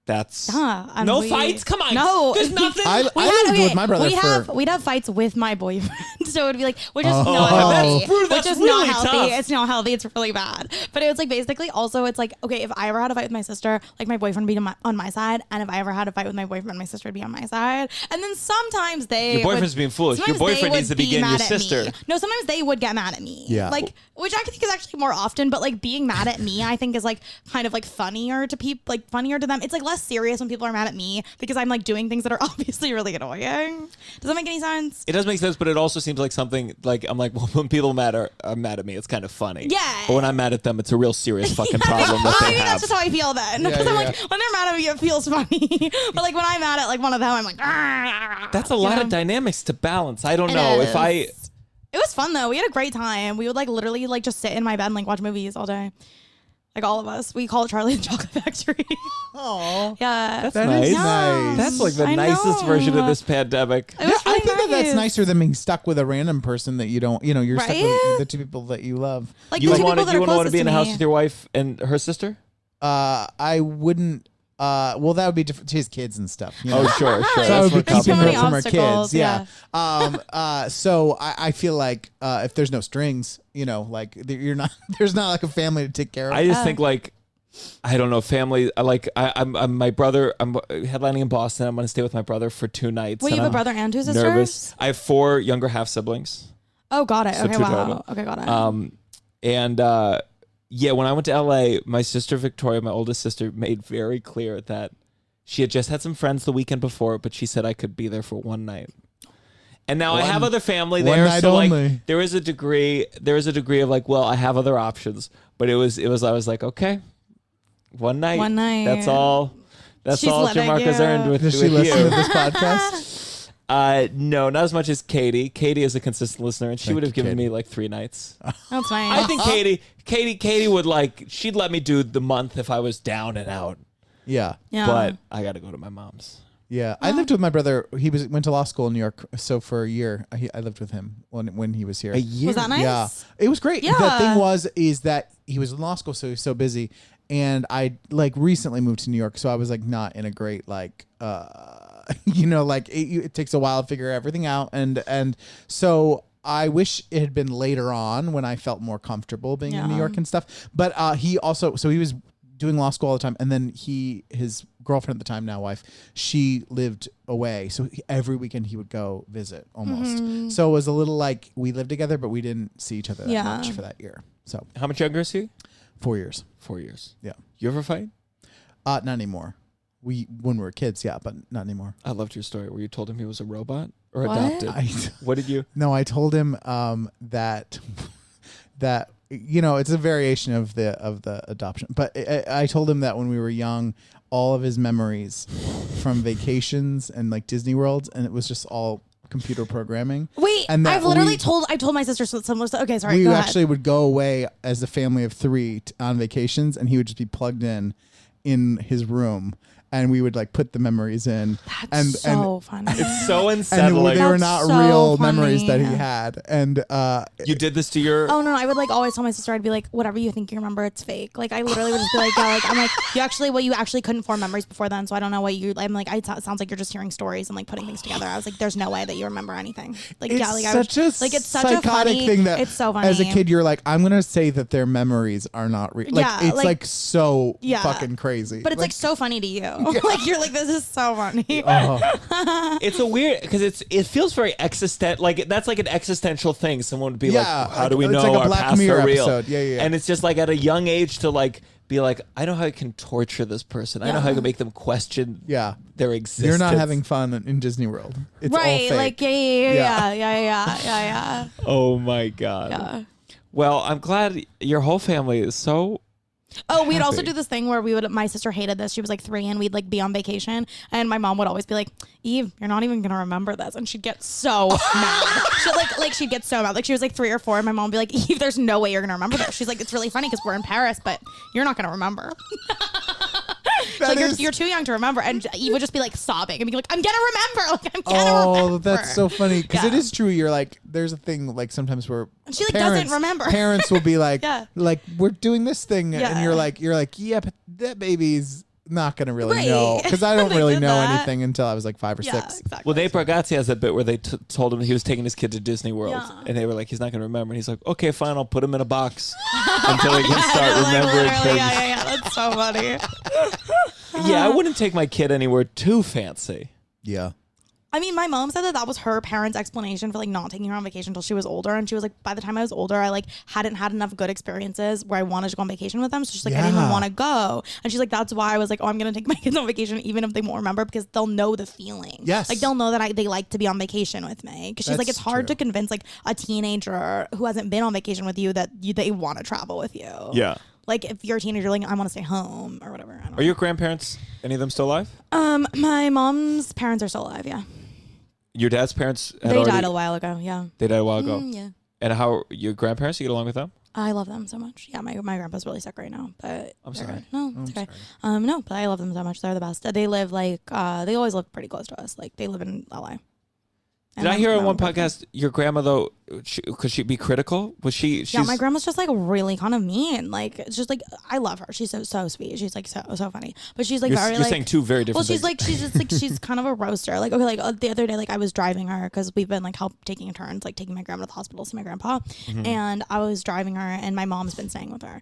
That's And no fights. Come on, No, there's nothing. I lived with my brother We'd have fights with my boyfriend, so it would be like, which is Oh. not healthy. That's Which is really not healthy. tough. It's not healthy. It's really bad. But it was like basically also it's like okay, if I ever had a fight with my sister, like my boyfriend would be on my side, and if I ever had a fight with my boyfriend, my sister would be on my side. And then sometimes Your boyfriend's being foolish. Your sometimes boyfriend they needs to would be getting your mad at me. sister. No, sometimes they would get mad at me. Yeah. Like which I think is actually more often, but like being mad at me, I think is like kind of like funnier to people, like funnier to them. It's like less serious when people are mad at me because I'm like doing things that are obviously really annoying. Does that make any sense? It does make sense, but it also seems like something like I'm like, well, when people are mad at me, it's kind of funny. Yeah. But when I'm mad at them, it's a real serious fucking problem that I they mean, have. that's just how I feel then. Yeah, Because I'm yeah. like, when they're mad at me, it feels funny. But like when I'm mad at like one of them, I'm like, That's a lot of dynamics to balance. I don't It know is. if I. It was fun though. We had a great time. We would like literally like just sit in my bed and like watch movies all day. Like all of us. We call it Charlie and the Chocolate Factory. Oh, Yeah. That's that nice. is nice. That's like the I nicest know. version of this pandemic. It was I really think that's nice. nicer than being stuck with a random person that you don't, you're stuck Right? with the 2 people that you love. Like You the would two want people that to are want to closest be in a to house me. with your wife and her sister? I wouldn't. Well, that would be different. She has kids and stuff. You know? Oh, sure. So I That's would be for There's so keeping many her from her obstacles, kids. Yeah. So I feel like if there's no strings, like you're not. There's not like a family to take care of. I just think like I don't know, family. I'm my brother. I'm headlining in Boston. I'm going to stay with my brother for 2 nights. Wait, you and have a I'm brother and 2 sisters? nervous. I have 4 younger half siblings. Oh, got it. So Okay, 2 wow. total. Okay, got it. And yeah, when I went to LA, my sister Victoria, my oldest sister, made very clear that she had just had some friends the weekend before, but she said I could be there for 1 night. And now I have other family one there, night so like only. there is a degree of like, well, I have other options, but it was I was like, okay, 1 night, One night. that's all. That's She's all letting Gianmarco's you. earned with, Does she with listen to you. this podcast? No, not as much as Katie. Katie is a consistent listener, and she Thank would have you, given Katie. me like 3 nights. That's nice. I think Katie would like, she'd let me do the month if I was down and out, Yeah. Yeah. but I got to go to my mom's. Yeah, I lived with my brother. He went to law school in New York, so for a year I lived with him when he was here. A year. Was that nice? Yeah, it was great. Yeah. The thing is that he was in law school, so he was so busy, And I like recently moved to New York, so I was like not in a great like like it takes a while to figure everything out, and so I wish it had been later on when I felt more comfortable being in New York and stuff. But he was doing law school all the time, and then his girlfriend at the time, now wife, she lived away, so every weekend he would go visit almost. So it was a little like we lived together, but we didn't see each other that much for that year. So How much younger is he? 4 years. 4 years. Yeah. You ever fight? Not anymore. When we were kids, yeah, but not anymore. I loved your story where you told him he was a robot or What? adopted. What did you? No, I told him that it's a variation of the adoption. But I told him that when we were young, all of his memories from vacations and like Disney Worlds, and it was just all computer programming. Wait, and I've literally told my sister similar stuff. Okay, sorry. We go actually ahead. would go away as a family of 3 on vacations, and he would just be plugged in his room. And we would like put the memories in. That's so funny. It's so and unsettling. they were That's not so real funny. memories that he had. And You did this to your... Oh no, I would like always tell my sister, I'd be like, whatever you think you remember, it's fake. Like I literally would just be like, yeah, like I'm like, you actually couldn't form memories before then, so I don't know what you. I'm like, it sounds like you're just hearing stories and like putting things together. I was like, there's no way that you remember anything. Like it's yeah, like such I was a like, it's such psychotic a funny thing that it's so funny. as a kid you're like, I'm gonna say that their memories are not real. Like Yeah, it's like- like so Yeah. fucking crazy. But it's like so funny to you. Like you're like, this is so funny. It's a weird because it feels very existential. Like that's like an existential thing. Someone would be Yeah, like, "How do we it's know like a our Black pasts Mirror are real?" episode. Yeah. And it's just like at a young age to like be like, "I know how I can torture this person. I know how I can make them question yeah. their existence." You're not having fun in Disney World. It's all Right, fake. like yeah. Oh my god. Yeah. Well, I'm glad your whole family is so. Oh, we'd also happy. do this thing where my sister hated this. She was like 3 and we'd like be on vacation and my mom would always be like, Eve, you're not even going to remember this. And she'd get so mad. She'd get so mad. Like she was like 3 or 4 and my mom would be like, Eve, there's no way you're going to remember this. She's like, it's really funny because we're in Paris, but you're not going to remember. Like you're too young to remember. And Eve would just be like sobbing and be like, I'm going to remember. Like I'm going to remember. Oh, that's so funny because it Yeah. is true. You're like, there's a thing like sometimes where She like doesn't remember. Parents will be like, Yeah. like we're doing this thing, Yeah. and you're like, yeah, but that baby's not gonna really Right. know because I don't They really did know that. anything until I was like 5 or Yeah, 6. exactly. Well, Nate Bargatze has that bit where they told him he was taking his kid to Disney World, Yeah. and they were like, "He's not going to remember." And he's like, "Okay, fine, I'll put him in a box until he can start Like, remembering literally, things." yeah. That's so funny. Yeah, I wouldn't take my kid anywhere too fancy. Yeah. I mean, my mom said that was her parents' explanation for like not taking her on vacation until she was older. And she was like, by the time I was older, I like hadn't had enough good experiences where I wanted to go on vacation with them. So she's like, I didn't even Yeah. want to go. And she's like, that's why I was like, oh, I'm going to take my kids on vacation even if they won't remember because they'll know the feeling. Yes. Like they'll know that they like to be on vacation with me. Because she's like, That's it's hard true. to convince like a teenager who hasn't been on vacation with you that they want to travel with you. Yeah. Like if you're a teenager, like I want to stay home or whatever. I don't Are your grandparents, any of them still alive? know. My mom's parents are still alive. Yeah. Your dad's parents had They already, died a while ago. Yeah. They died a while ago. Yeah. And how your grandparents? You get along with them? I love them so much. Yeah, my grandpa's really sick right now, but I'm they're sorry. good. No, it's okay. No, but I love them so much. They're the best. They live like they always live pretty close to us. Like they live in LA. Did I hear on one podcast your grandma though? Could she be critical? Was she? Yeah, my grandma's just like really kind of mean. Like it's just like I love her. She's so sweet. She's like so funny. But she's like very you're like saying two very different. well, she's things. like she's just like she's kind of a roaster. Like okay, like the other day, like I was driving her because we've been like taking turns, like taking my grandma to the hospital to see my grandpa, and I was driving her, and my mom's been staying with her,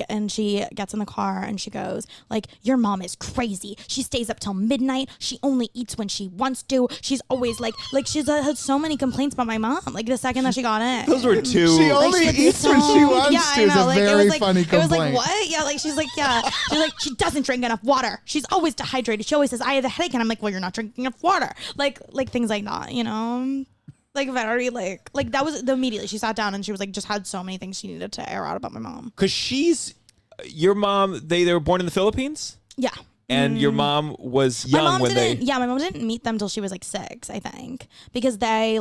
and she gets in the car and she goes like, "Your mom is crazy. She stays up till midnight. She only eats when she wants to. She's always like she's had so many complaints about my mom. Like the second that she got in, those were two. She only like, eats when she wants yeah, to. I Is know. a Like, very it was like, funny It was complaint. like, what? Yeah, like, she's like, yeah. She's like, she doesn't drink enough water. She's always dehydrated. She always says, I have a headache. And I'm like, well, you're not drinking enough water. Like things like that, you know? Like, very, like that was immediately. She sat down and she was like, just had so many things she needed to air out about my mom. Because she's your mom. They were born in the Philippines, Yeah. and your mom was young when they. Yeah, my mom didn't meet them till she was like 6, I think, because they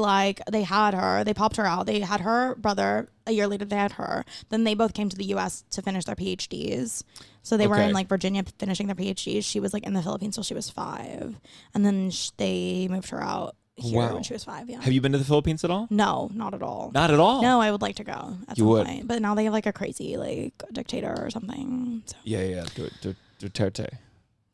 had her, they popped her out. They had her brother a year later. They had her. Then they both came to the U.S. to finish their PhDs. So they were Okay. in like Virginia finishing their PhDs. She was like in the Philippines till she was 5, and then they moved her out here when she was 5. Yeah. Have you been to the Philippines at all? No, not at all. Not at all? No, I would like to go at You some would? point. But now they have like a crazy like dictator or something. So. Yeah. Duterte.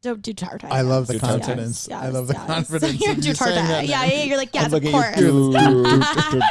Duterte. I love the yes, confidence. yes, I love the yes. confidence. You're in you saying Duterte. that now. Yeah, you're like, yes, I'm of looking course. at you.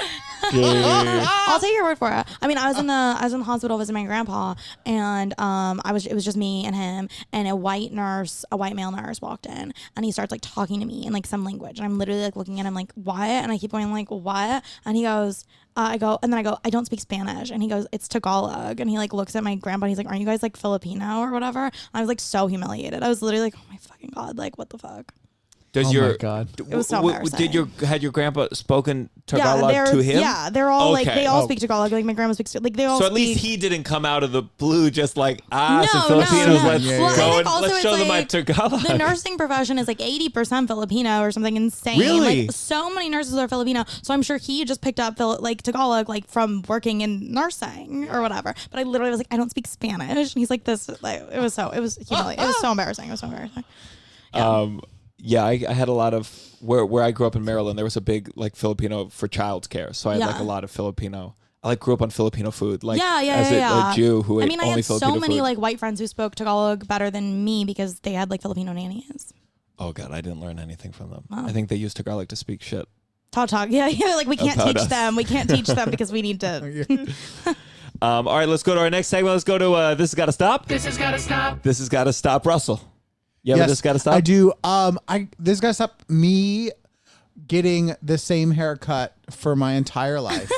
I'll take your word for it. I mean, I was in the hospital visiting my grandpa, and it was just me and him, and a white male nurse walked in, and he starts like talking to me in like some language, and I'm literally like looking at him like, what? And I keep going like, what? And he goes, I go, I don't speak Spanish, and he goes, it's Tagalog, and he like looks at my grandpa, and he's like, aren't you guys like Filipino or whatever? And I was like so humiliated. I was literally like, oh my fucking god, like what the fuck. Does my God. It was so embarrassing. Had your grandpa spoken Tagalog to him? Yeah, they're all like, Okay. they all speak Tagalog. Like my grandma speaks, like they all So speak. at least he didn't come out of the blue just like, some No, Filipinos, no. let's Yeah, go yeah. Well, I and think also let's it's show them my like Tagalog. the nursing profession is like 80% Filipino or something insane. Really? Like so many nurses are Filipino. So I'm sure he just picked up like Tagalog like from working in nursing or whatever. But I literally was like, I don't speak Spanish. And he's like, this like it was so embarrassing. It was so embarrassing. Yeah, I had a lot of where I grew up in Maryland. There was a big like Filipino for childcare, so I had like a lot of Filipino. I like grew up on Filipino food, like as a Jew who ate I only had Filipino so many food. like white friends who spoke Tagalog better than me because they had like Filipino nannies. Oh god, I didn't learn anything from them. I think they used Tagalog to speak shit. Talk. Yeah. Like we can't About teach us. them. We can't teach them because we need to. All right, let's go to our next segment. Let's go to This Has Gotta Stop. This has gotta stop. This Has Gotta Stop. Russell, you ever This Gotta Stop? I do. This gotta stop me getting the same haircut for my entire life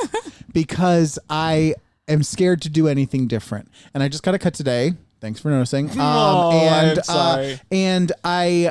because I am scared to do anything different. And I just got a cut today. Thanks for noticing. I'm sorry. And I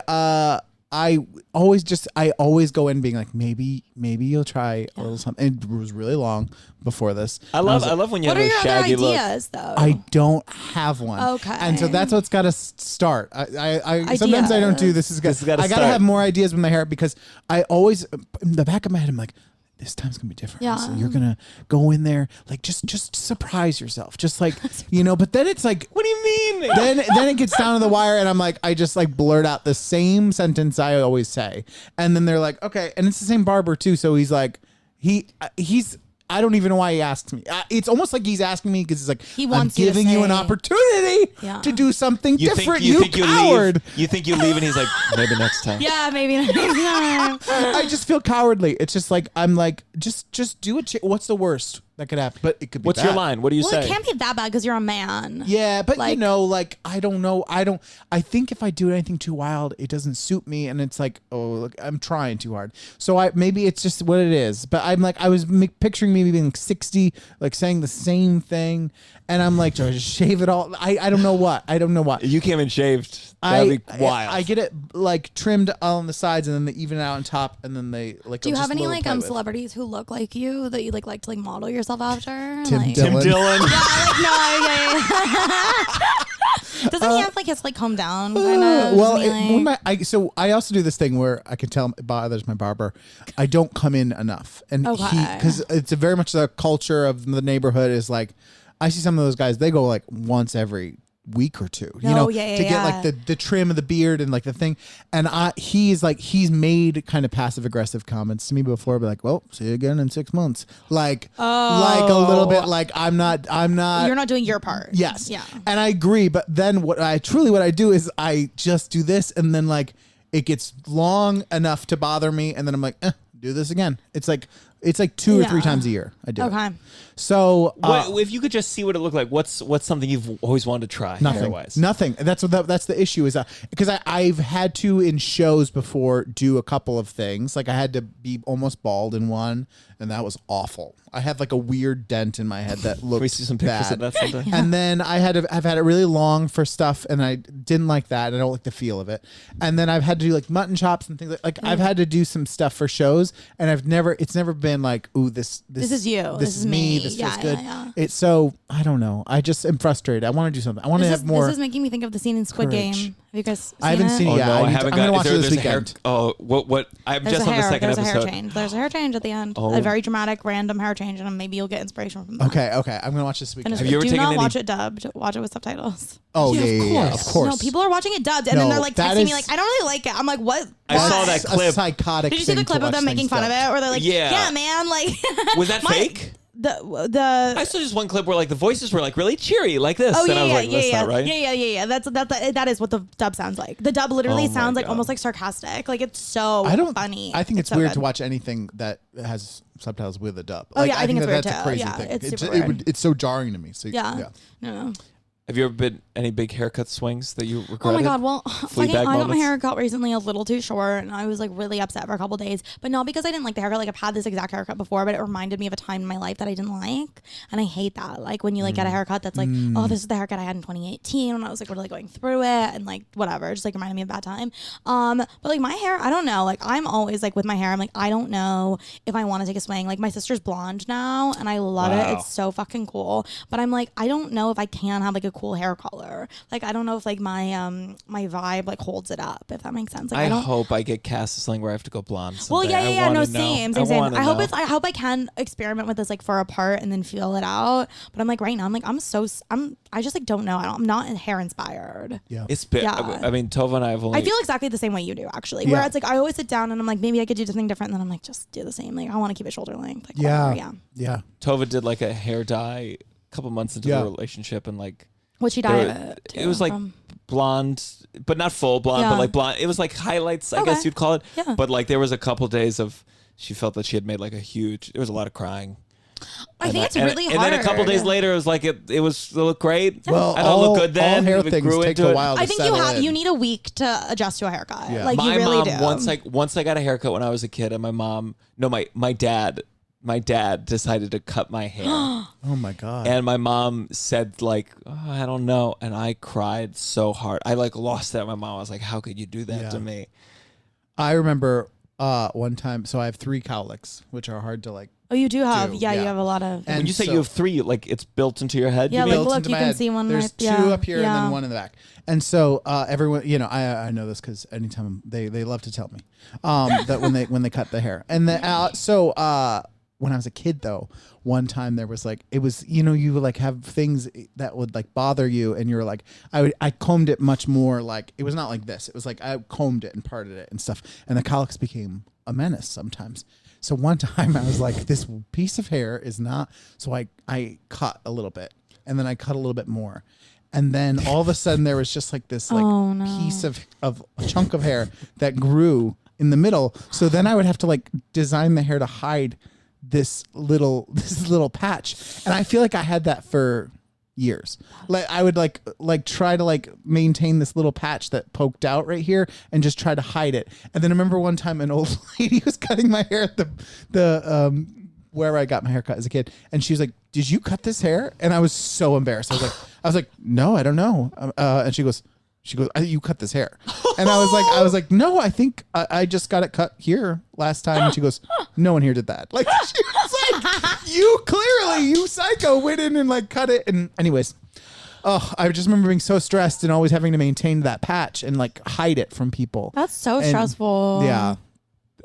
always go in being like, maybe you'll try a little something. It was really long before this. I love when you What have are a your other shaggy look. ideas though? I don't have one. Okay. And so that's what's got to start. I sometimes I don't do this. This has gotta I got to start. have more ideas with my hair because I always in the back of my head I'm like, this time's gonna be different. Yeah. So you're gonna go in there like just surprise yourself, just like But then it's like, What do you mean? then it gets down to the wire, and I'm like, I just like blurt out the same sentence I always say, and then they're like, okay, and it's the same barber too. So he's like, he's. I don't even know why he asked me. It's almost like he's asking me because he's like, He wants I'm you to giving you an say- opportunity Yeah. to do something different. You think coward. You think you leave, and he's like, maybe next time. Yeah, maybe next time. I just feel cowardly. It's just like I'm like, just do it. What's the worst that could happen? But it could be. What's your bad. line? What do you Well, say? it can't be that bad because you're a man. Yeah, but Like- like I don't know. I think if I do anything too wild, it doesn't suit me, and it's like, oh, look, I'm trying too hard. So maybe it's just what it is. But I'm like, I was picturing maybe being 60, like saying the same thing, and I'm like, do I just shave it all? I don't know what. I don't know what. You came in shaved. That'd be wild. I get it like trimmed on the sides, and then they even it out on top, and then they like. Do you have any like play with. celebrities who look like you that you like to like model yourself after? Tim like, Tim Dylan. Dillon. Doesn't he have like his like calm down kind of? Well, I also do this thing where I can tell others, my barber, I don't come in enough, and Okay. because it's a very much the culture of the neighborhood is like, I see some of those guys, they go like once every week or two, to get like the trim of the beard and like the thing, and he's made kind of passive aggressive comments to me before, but like, well, see you again in 6 months, like a little bit like I'm not You're not doing your part. Yes. Yeah. And I agree. But then what I do is I just do this, and then like it gets long enough to bother me, and then I'm like, do this again. It's like 2 or 3 times a year I do. Okay. It. So If you could just see what it looked like, what's something you've always wanted to try? nothing. hair-wise? Nothing. That's the issue is because I've had to in shows before do a couple of things. Like I had to be almost bald in one, and that was awful. I had like a weird dent in my head that looked Can we see some pictures bad. of that sometime? And then I've had it really long for stuff, and I didn't like that, and I don't like the feel of it. And then I've had to do like mutton chops and things like I've had to do some stuff for shows, and it's never been like, ooh, this is you. this is me, this Yeah, feels good. yeah. It's so I don't know. I just am frustrated. I want to do something. I want to have more. This is making me think of the scene in Squid courage. Game. you guys seen I haven't it? seen it Oh yet. no, I haven't I'm gonna got. watch it this There's a hair. weekend. Oh, what? I'm There's just on the second there's episode. a hair change. There's a hair change at the end. Oh. A very dramatic, random hair change, and maybe you'll get inspiration from that. Okay. I'm gonna watch this weekend. And Have you ever do taken not any- watch it dubbed. Watch it with subtitles. Oh Yeah, yeah, of of course. No, people are watching it dubbed, and No, then they're like that texting is- me like, I don't really like it. I'm like, what? I saw Why? that A clip. psychotic. Did you see the thing to clip of watch them making things fun of dubbed. it? Or they're like, Yeah. yeah, man, like. Was that fake? The I saw just one clip where like the voices were like really cheery, like this, Oh and yeah, I was yeah, like, "That's yeah, not right." yeah. That is what the dub sounds like. The dub literally Oh my sounds like God. almost like sarcastic. Like it's so funny. I think it's so weird good. to watch anything that has subtitles with a dub. Oh, yeah, I think it's weird that's a too. crazy Yeah, thing. it's super weird. It's so jarring to me. So Yeah. No. Have you ever been any big haircut swings that you regretted? Oh my God. Well, Fleabag I got my moments? hair cut recently a little too short, and I was like really upset for a couple days. But not because I didn't like the haircut. Like I've had this exact haircut before, but it reminded me of a time in my life that I didn't like, and I hate that. Like when you like get a haircut that's like, oh, this is the haircut I had in 2018 when I was like really going through it, and like whatever, just like reminded me of that time. But like my hair, I don't know. Like I'm always like with my hair, I'm like I don't know if I want to take a swing. Like my sister's blonde now, and I love Wow. it. It's so fucking cool. But I'm like I don't know if I can have like a cool hair color. Like I don't know if like my my vibe like holds it up, if that makes sense. Like I don't hope I get cast as something where I have to go blonde. well, someday. yeah, I no, wanna know. same. wanna I hope know. I hope I can experiment with this like for a part and then feel it out. But I'm like right now, I just like don't know. I'm not hair inspired. Yeah. It's been. Yeah. I mean, Tova and I have only. I feel exactly the same way you do, actually. Yeah. Where it's like I always sit down and I'm like, maybe I could do something different. And then I'm like, just do the same. Like I want to keep it shoulder length. Like whatever, Yeah. Tova did like a hair dye a couple months into Yeah. the relationship, and like What'd she there dye were- it to? it was like from? blonde, but not full blonde, Yeah. but like blonde. It was like highlights, I Okay. guess you'd call it. Yeah. But like there was a couple days of she felt that she had made like a huge. There was a lot of crying. I think it's and, really hard. And then a couple days later, it was like it looked great. Well, I don't look good then. all hair We things grew take into a it. while. I think you need a week to adjust to a haircut. Yeah. Like My you really mom do. once I got a haircut when I was a kid, and my dad decided to cut my hair. Oh my God. And my mom said like, oh, I don't know. And I cried so hard. I like lost that. My mom was like, how could you do that Yeah. to me? I remember one time. So I have 3 cowlicks, which are hard to like. Oh, you do have. do, Yeah, you yeah. have a lot of. And When you say so- you have 3, like it's built into your head. Yeah, you like, mean? built look, into you my can head. see one There's right- 2 yeah, up here and yeah. then 1 in the back. And so everyone, I know this because anytime they love to tell me that when they cut the hair. And then when I was a kid though, one time there was like it was you would like have things that would like bother you, and you were like I combed it much more, like it was not like this. It was like I combed it and parted it and stuff, and the cowlicks became a menace sometimes. So one time I was like, this piece of hair is not. So I cut a little bit, and then I cut a little bit more, and then all of a sudden there was just like this like piece of a chunk of hair that grew in the middle. So then I would have to like design the hair to hide this little patch, and I feel like I had that for years. Like I would like try to like maintain this little patch that poked out right here and just try to hide it. And then I remember one time an old lady was cutting my hair at the where I got my hair cut as a kid, and she was like, "Did you cut this hair?" And I was so embarrassed. I was like, "No, I don't know." And she goes, "You cut this hair," and I was like, "No, I think I just got it cut here last time." And she goes, "No one here did that." Like she was like, "You psycho went in and like cut it." And anyways, I just remember being so stressed and always having to maintain that patch and like hide it from people. That's so And- stressful. Yeah.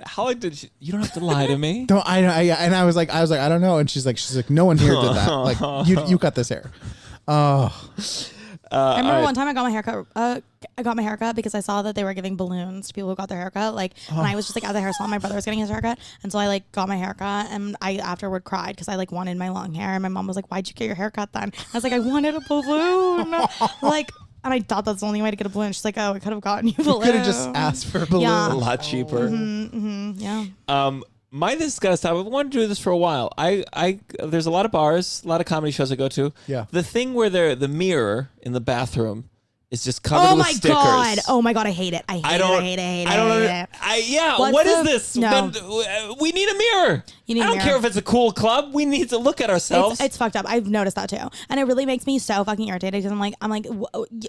How like did you don't have to lie to me. Don't and I was like, I don't know. And she's like, "No one here did that. Like you cut this hair." Oh. I remember one time I got my haircut. I got my haircut because I saw that they were giving balloons to people who got their haircut. Like, and I was just like at the hair salon, my brother was getting his haircut, and so I like got my haircut, and I afterward cried because I like wanted my long hair, and my mom was like, "Why'd you get your haircut then?" I was like, "I wanted a balloon." Like, and I thought that's the only way to get a balloon. She's like, "Oh, I could have gotten you a balloon." Could have just asked for a balloon. Yeah. A lot cheaper. Yeah. This has got to stop. I've wanted to do this for a while. There's a lot of bars, a lot of comedy shows I go to. Yeah. The thing where the mirror in the bathroom is just covered Oh with my stickers. god! Oh my god! I hate it. I hate it. I don't. I hate it. I don't. hate it. Yeah. What's What is the- this? No. We need a mirror. You need I a don't mirror. care if it's a cool club. We need to look at ourselves. It's fucked up. I've noticed that too, and it really makes me so fucking irritated because I'm like,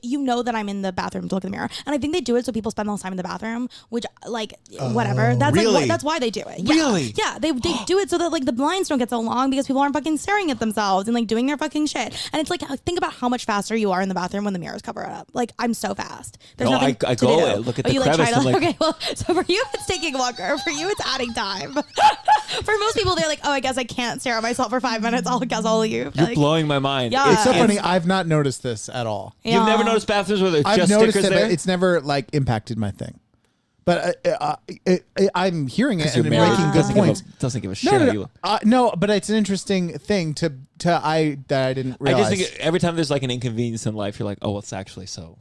you know that I'm in the bathroom to look in the mirror, and I think they do it so people spend the most time in the bathroom, which like whatever. That's really? that's why they do it. Yeah. Really? Yeah, they do it so that like the blinds don't get so long because people aren't fucking staring at themselves and like doing their fucking shit. And it's like think about how much faster you are in the bathroom when the mirrors cover it up. Like I'm so fast. There's No, nothing I to go do. look at Oh, the you, like, crevice try to, and, like- okay, well, so for you it's taking longer. For you it's adding time. For most people they're like, oh, I guess I can't stare at myself for 5 minutes. I'll guess I'll leave. You're Like, blowing my mind. Yeah. It's so funny. I've not noticed this at all. You've never yeah. noticed bathrooms where there's I've just noticed stickers it, there? but it's never like impacted my thing. But I'm hearing it You're and married. making good points. Doesn't give a shit. No, how no, you no. look. No, but it's an interesting thing that I didn't I realize. just think every time there's like an inconvenience in life, you're like, oh, well, it's actually so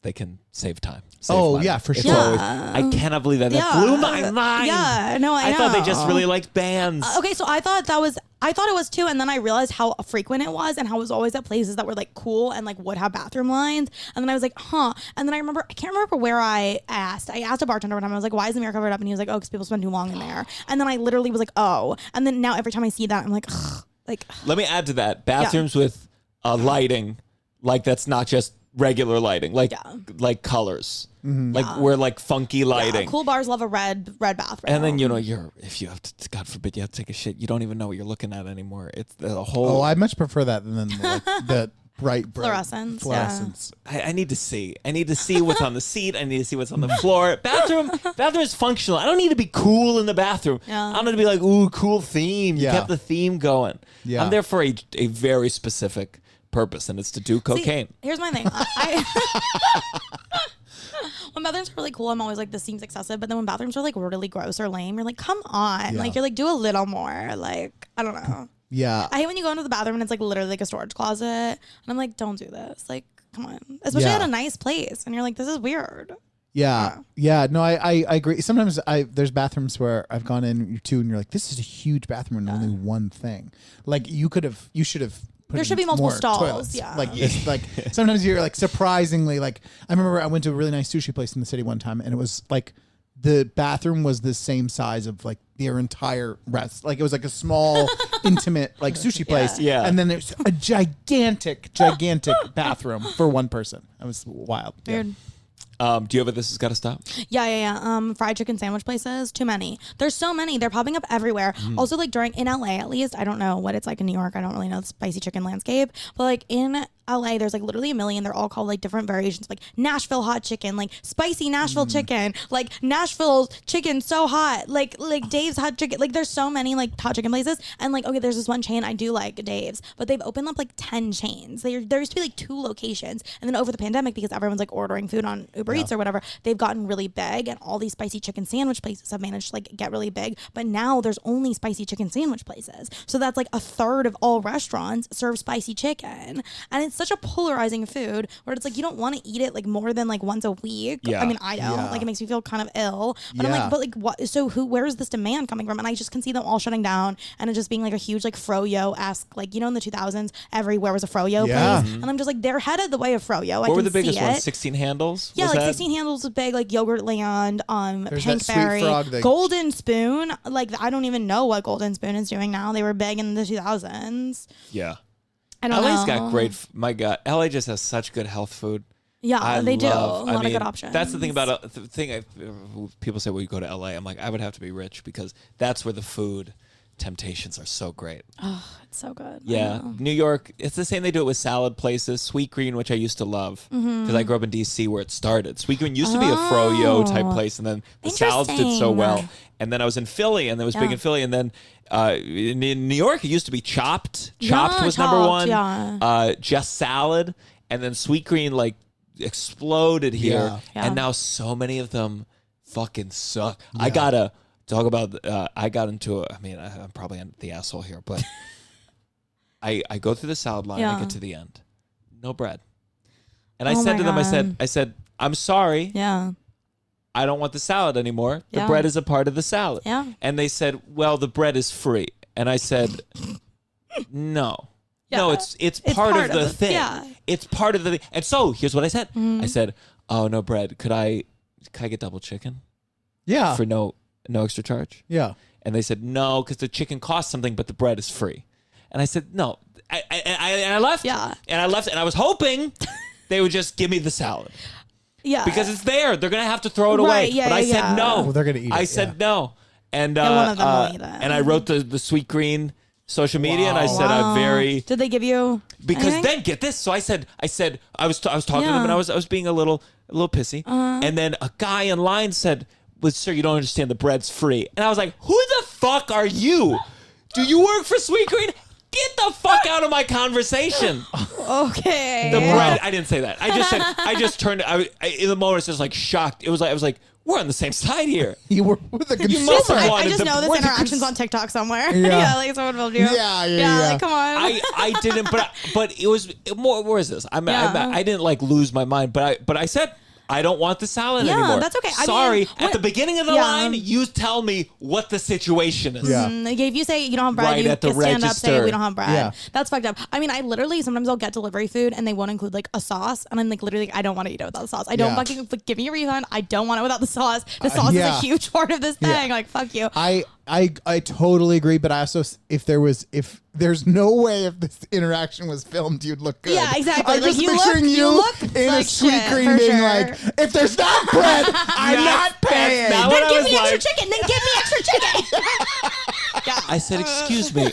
they can save time. Save Oh, money. yeah, for It's sure. always- I cannot believe that. That blew my mind. Yeah, no, I know. I thought they just really liked bands. Okay, so I thought it was too, and then I realized how frequent it was and how it was always at places that were like cool and like would have bathroom lines. And then I was like, huh. And then I can't remember where I asked a bartender one time. I was like, why is the mirror covered up? And he was like, oh, because people spend too long in there. And then I literally was like, oh. And then now every time I see that, I'm like, ugh, like. Let me add to that. Bathrooms with lighting, like that's not just regular lighting, like colors, like we're like funky lighting. Yeah, cool bars love a red bathroom. And then if you have to, God forbid, you have to take a shit, you don't even know what you're looking at anymore. It's the whole. Oh, I much prefer that than the bright Fluorescence, Fluorescence. I need to see. I need to see what's on the seat. I need to see what's on the floor. Bathroom is functional. I don't need to be cool in the bathroom. Yeah. I don't need to be like, ooh, cool theme. You Yeah. kept the theme going. Yeah. I'm there for a very specific purpose, and it's to do cocaine. See, here's my thing. When bathrooms are really cool, I'm always like, this seems excessive. But then when bathrooms are like really gross or lame, you're like, come on. Yeah. Like, you're like, do a little more. Like, I don't know. Yeah. I hate when you go into the bathroom and it's like literally like a storage closet. And I'm like, don't do this. Like, come on. Especially Yeah. at a nice place. And you're like, this is weird. Yeah. No, I agree. Sometimes there's bathrooms where I've gone in too and you're like, this is a huge bathroom and only one thing. Like you should have put There should in be multiple more stalls, toilets. yeah. Like this, like sometimes you're like surprisingly like I remember I went to a really nice sushi place in the city one time and it was like the bathroom was the same size of like their entire rest. Like it was like a small, intimate like sushi place. Yeah. And then there's a gigantic bathroom for one person. That was wild. Yeah. Weird. Do you have a This Has Got to Stop? Yeah. Fried chicken sandwich places, too many. There's so many. They're popping up everywhere. Also, like in LA at least, I don't know what it's like in New York. I don't really know the spicy chicken landscape. But like in LA, there's like literally a million. They're all called like different variations, like Nashville hot chicken, like spicy Nashville chicken, like Nashville chicken so hot, like Dave's hot chicken. Like there's so many like hot chicken places. And like, okay, there's this one chain I do like, Dave's, but they've opened up like 10 chains. There used to be like 2 locations. And then over the pandemic, because everyone's like ordering food on Uber Eats or whatever, they've gotten really big and all these spicy chicken sandwich places have managed to like get really big. But now there's only spicy chicken sandwich places. So that's like a third of all restaurants serve spicy chicken. And it's such a polarizing food where it's like you don't want to eat it like more than like once a week. Yeah. I mean, I don't. Yeah. Like it makes me feel kind of ill. But I'm Yeah. like, but like what? So where is this demand coming from? And I just can see them all shutting down and it just being like a huge like froyo-esque, like, you know, in the 2000s, everywhere was a froyo Yeah. place. And I'm just like, they're headed the way of froyo. What were the biggest ones? 16 Handles? Yeah, Was like that? 16 Handles was big, like Yogurtland, There's that Sweet Pinkberry, Frog that- Golden Spoon. Like I don't even know what Golden Spoon is doing now. They were big in the 2000s. Yeah. I don't LA's know. got great. My God, LA just has such good health food. Yeah, they do. A lot I of mean, good options. That's the thing about people say, well, you go to LA. I'm like, I would have to be rich because that's where the food temptations are so great. Oh, it's so good. I Yeah, know. New York, it's the same. They do it with salad places. Sweetgreen, which I used to love because I grew up in DC where it started. Sweetgreen used to be a froyo type place, and then the salads did so well. Interesting. And then I was in Philly, and it was big Yeah. in Philly. And then in New York, it used to be Chopped. Chopped Yeah, was number Chopped, one. yeah. Just salad, and then Sweetgreen like exploded here, Yeah. Yeah. and now so many of them fucking suck. I gotta talk about. I got into. I'm probably the asshole here, but I go through the salad line. I Yeah. get to the end, no bread, and I Oh said my to them, God. I said, I'm sorry, Yeah. I don't want the salad anymore. The Yeah. bread is a part of the salad. Yeah. And they said, well, the bread is free, and I said, no. No, Yeah. it's part of the thing. Yeah. It's part of the thing. And so here's what I said. I said, oh, no bread. Could I get double chicken Yeah. for no extra charge? Yeah. And they said, no, because the chicken costs something, but the bread is free. And I said, no. And I left. Yeah. And I left, and I was hoping they would just give me the salad. Yeah. Because it's there. They're going to have to throw it away. Right, yeah, but I yeah. said no. Well, they're gonna eat it, I said yeah. no. And one of them will eat it. and I wrote the Sweetgreen social media, and I said I'm very... Did they give you Because anything? then get this. So I said I was talking to them, and I was being a little pissy. And then a guy in line said, "Well, sir, you don't understand. The bread's free." And I was like, "Who the fuck are you? Do you work for Sweetgreen? Get the fuck out of my conversation." Okay. The bread. I didn't say that. I just turned. In the moment, I was just like shocked. I was like, we're on the same side here. You were with the You must consumer. have I wanted just the- know this where's the interaction's on TikTok somewhere. Yeah. Like someone will do. Yeah, like come on. I didn't, but it was more. Where is this? I didn't like lose my mind, but I said I don't want the salad Yeah, anymore. that's okay. I Sorry. mean, At the beginning of the Yeah. line, you tell me what the situation is. Yeah. Like if you say you don't have bread, Right you at the stand up, say register. we don't have bread. Yeah. That's fucked up. I mean, I literally sometimes I'll get delivery food and they won't include like a sauce, and I'm like literally I don't want to eat it without the sauce. I don't Yeah. fucking like, give me a refund. I don't want it without the sauce. The sauce yeah. is a huge part of this thing. Yeah. Like fuck you. I totally agree, but I also if there's no way if this interaction was filmed, you'd look good. Yeah, exactly. I'm Like, just you picturing look- you look in like a sweet shit, green for being sure. like, if there's not bread, I'm Yes, not paying. that's not Then what I give was me extra like. chicken. Then give me extra chicken. Yeah. I said, "Excuse me,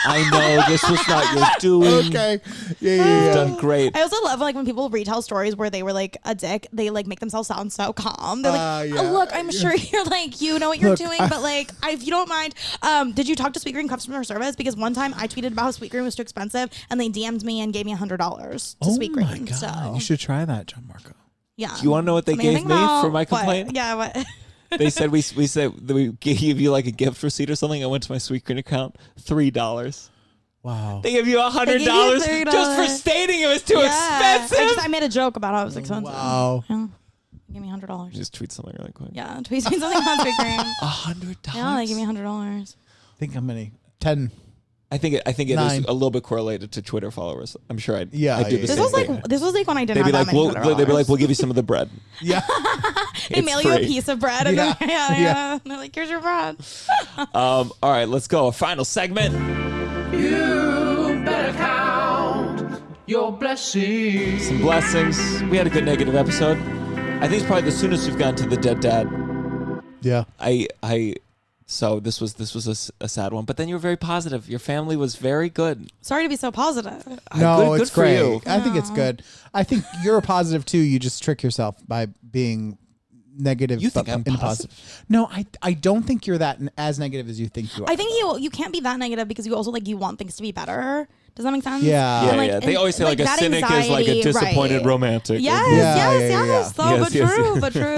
I know this was not your doing. Okay. Yeah, You've done great." I also love like when people retell stories where they were like a dick, they like make themselves sound so calm. They're like, Yeah. oh, look, I'm sure you're like, you know what you're Look, doing, but like, if you don't mind, did you talk to Sweetgreen customer service? Because one time I tweeted about how Sweetgreen was too expensive and they DM'd me and gave me $100 to Oh Sweetgreen. my God. So You should try that, Gianmarco. yeah. Do you want to know what they Something to gave think me about. for my What? complaint? Yeah, what? They said we said that we gave you like a gift receipt or something. I went to my Sweetgreen account, $3. Wow. They give you $100 They give you $3. just for stating it was too expensive. I made a joke about how it was expensive. Wow. Yeah. Give me $100. Just tweet something really quick. Yeah, tweet me something about Sweetgreen. $100. Yeah, they give me $100. Think how many? 10. I think it is 9. a little bit correlated to Twitter followers. I'm sure I do Yeah, the yeah, This same was thing. like when I didn't They'd be have like, that many they'd be like, $100. we'll give you some of the bread. Yeah. They It's mail you a free. piece of bread and Yeah. then, yeah. Yeah. And they're like, here's your bread. All right, let's go. A final segment. You better count your blessings. Some blessings. We had a good negative episode. I think it's probably the soonest we've gotten to the dead dad. Yeah. So this was a sad one, but then you were very positive. Your family was very good. Sorry to be so positive. No, good it's for great. you. I think it's good. I think you're a positive too. You just trick yourself by being negative. You think but I'm in positive? No, I don't think you're that as negative as you think you are. I think you can't be that negative because you also like you want things to be better. Does that make sense? Yeah. Yeah, And, like, yeah. They and, always say like a that cynic is like a anxiety, disappointed right. romantic. Yes, Yeah, yes, yeah, yes. yeah. Though, Yes, but yes, true, yes. but true.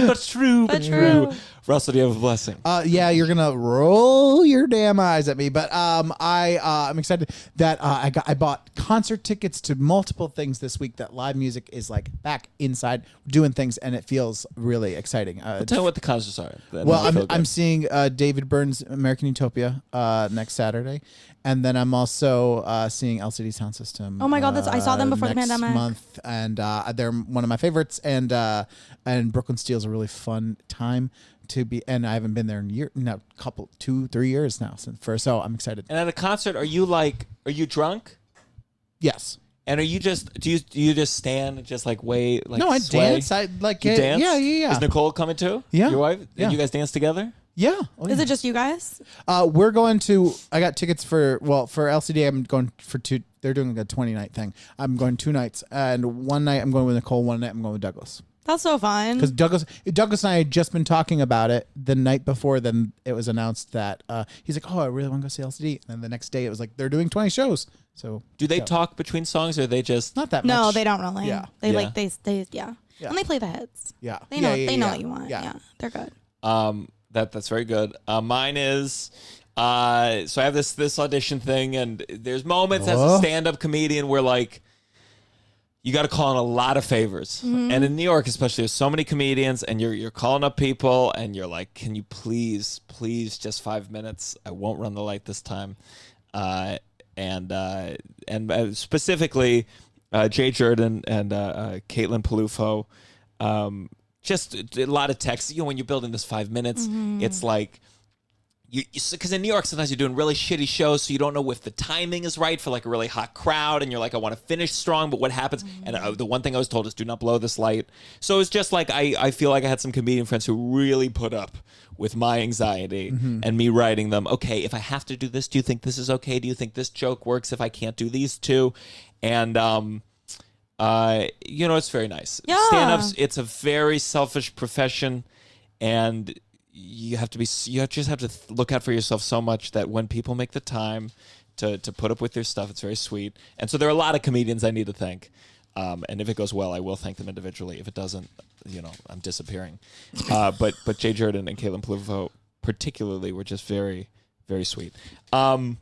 but true, But true. Russell, do you have a blessing? Yeah, you're gonna roll your damn eyes at me, but I'm excited that I bought concert tickets to multiple things this week. That live music is like back inside doing things, and it feels really exciting. Tell me what the concerts are. Then Well, I'll feel I'm good. seeing David Byrne's American Utopia next Saturday, and then I'm also seeing LCD Sound System. Oh my God, I saw them before the next pandemic. month, and they're one of my favorites. And Brooklyn Steel's a really fun time to be, and I haven't been there in 2-3 years now so I'm excited. And at a concert, are you drunk? Yes. And are you just do you just stand and just like wait like No, I sway? dance. I like You it. dance? Yeah. Is Nicole coming too? Yeah. Your wife? Yeah. You guys dance together? Yeah. Oh, Is yeah. it just you guys? We're going to. I got tickets for LCD. I'm going for 2. They're doing like a 20-night thing. I'm going 2 nights, and one night I'm going with Nicole. One night I'm going with Douglas. That's so fun. Because Douglas and I had just been talking about it the night before. Then it was announced that he's like, "Oh, I really want to go see LCD." And then the next day it was like they're doing 20 shows. So Do they talk between songs or are they just not that much. No, they don't really. Yeah. They Yeah. like they yeah. Yeah. And they play the hits. Yeah. They know Yeah, they know yeah. what you want. Yeah. Yeah. They're good. that's very good. Mine is so I have this audition thing, and there's moments as a Oh. stand-up comedian where like you got to call in a lot of favors. Mm-hmm. And in New York especially, there's so many comedians, and you're calling up people and you're like, can you please just 5 minutes? I won't run the light this time. And specifically Jay Jordan and Caitlin Palufo, just a lot of text. You know, when you're building this 5 minutes, it's like because in New York sometimes you're doing really shitty shows, so you don't know if the timing is right for like a really hot crowd, and you're like, I want to finish strong, but what happens? And the one thing I was told is do not blow this light. So it's just like I feel like I had some comedian friends who really put up with my anxiety and me writing them. Okay, if I have to do this, do you think this is okay? Do you think this joke works if I can't do these two? And it's very nice. Yeah. Stand-ups, it's a very selfish profession, and you just have to look out for yourself so much that when people make the time to put up with their stuff, it's very sweet. And so there are a lot of comedians I need to thank. And if it goes well, I will thank them individually. If it doesn't, I'm disappearing. But Jay Jordan and Caitlin Pluvo particularly were just very, very sweet. Do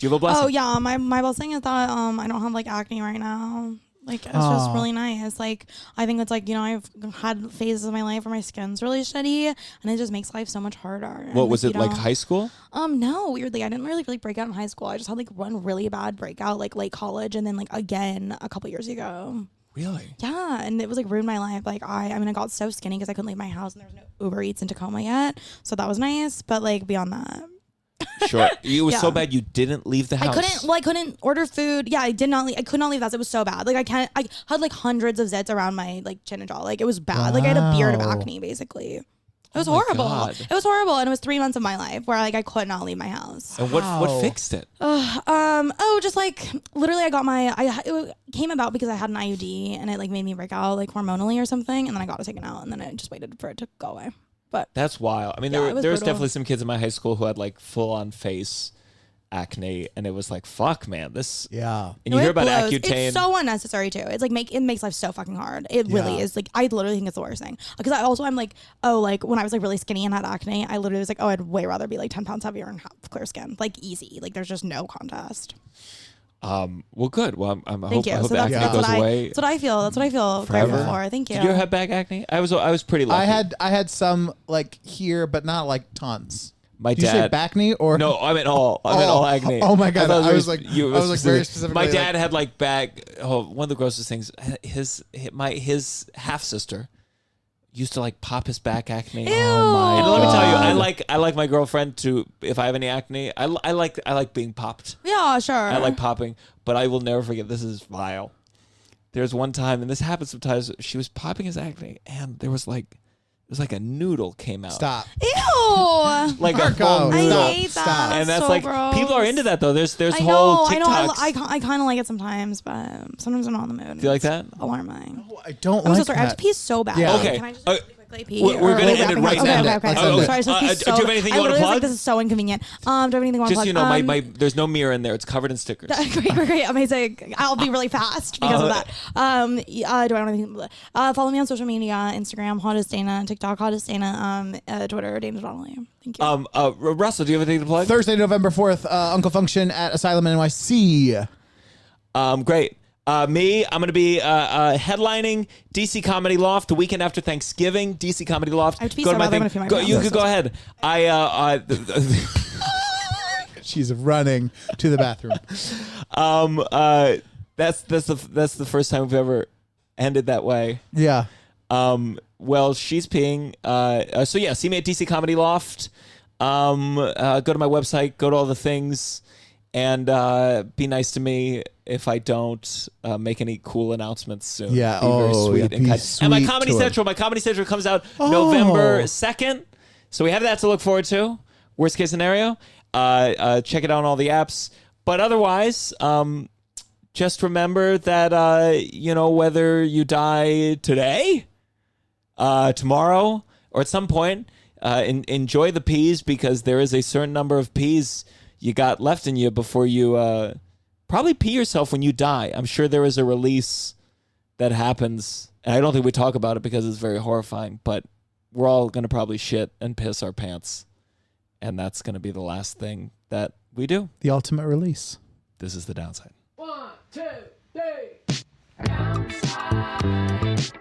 you have a blessing? Oh yeah, my blessing is that I don't have like acne right now. Like it's just really nice. Like I think it's like I've had phases of my life where my skin's really shitty, and it just makes life so much harder. What was it like high school? No, weirdly I didn't really break out in high school. I just had like one really bad breakout like late college, and then like again a couple years ago. Really? Yeah, and it was like ruined my life. Like I got so skinny because I couldn't leave my house, and there was no Uber Eats in Tacoma yet, so that was nice. But like beyond that. Sure. It was so bad you didn't leave the house. I couldn't order food. Yeah, I did not. I could not leave the house. It was so bad. Like I had like hundreds of zits around my like chin and jaw. Like it was bad. Like I had a beard of acne basically. It was horrible. God. It was horrible, and it was 3 months of my life where like I could not leave my house. And what fixed it? Just like literally, it came about because I had an IUD, and it like made me break out like hormonally or something, and then I got it taken out, and then I just waited for it to go away. But that's wild. I mean, there was definitely some kids in my high school who had like full on face acne, and it was like, fuck, man, this. Yeah. And you hear about blows. Accutane. It's so unnecessary too. It's like it makes life so fucking hard. It really is. Like I literally think it's the worst thing because I'm like, like when I was like really skinny and had acne, I literally was like, I'd way rather be like 10 pounds heavier and have clear skin. Like easy. Like there's just no contest. Well, good. Well, I Thank you. hope So acne goes away. That's what I feel. That's what I feel Forever. grateful for. Thank you. Did you ever have back acne? I was pretty lucky. I had some like here, but not like tons. My Did you say dad. Backney or No, I meant all. I meant all acne. Oh my God. I was very very specific. My dad had like back. Oh, one of the grossest things. His half sister used to like pop his back acne. Ew. Oh my And let me tell you, God. I like my girlfriend to, if I have any acne, I like being popped. Yeah, sure. I like popping, but I will never forget. This is vile. There's one time, and this happens sometimes. She was popping his acne, and there was like a noodle came out. Stop. Ew. Like a Marco, full I noodle. hate that. And that's so like gross. people are into that though. There's I whole know, TikToks. I kind of like it sometimes, but sometimes I'm not in the mood. Do you like that? It's alarming. Oh, I don't I'm like so sorry. I have that. to pee so bad. Yeah. Okay. Can I just really quickly pee? We're Or gonna are we end it wrapping right up? now. Okay. Oh, Sorry, so do you have anything you wanna I literally was plug? like, this is so inconvenient. Do I have anything you want to Just plug? you know, there's no mirror in there. It's covered in stickers. Great, amazing. I'll be really fast because of that. Do I want anything? Follow me on social media: Instagram, Hottest Dana, TikTok, Hottest Dana, Twitter, Dana Donnelly. Thank you. Russell, do you have anything to plug? Thursday, November 4th, Uncle Function at Asylum NYC. Great. Me, I'm going to be headlining DC Comedy Loft the weekend after Thanksgiving. DC Comedy Loft. I have to pee Go so to my bad, I'm thing. gonna pee my You pants. could go ahead. She's running to the bathroom. That's the first time we've ever ended that way. Yeah. Well, she's peeing. So yeah, see me at DC Comedy Loft. Go to my website. Go to all the things. And be nice to me if I don't make any cool announcements soon. Yeah. Be very Oh, sweet yeah, and be kind. And my sweet Comedy to him. Central. My Comedy Central comes out Oh. November 2nd. So we have that to look forward to. Worst case scenario. Check it out on all the apps. But otherwise, just remember that whether you die today, tomorrow, or at some point, enjoy the peas, because there is a certain number of peas you got left in you before you probably pee yourself when you die. I'm sure there is a release that happens, and I don't think we talk about it because it's very horrifying, but we're all going to probably shit and piss our pants, and that's going to be the last thing that we do. The ultimate release. This is the downside. 1, 2, 3. Downside.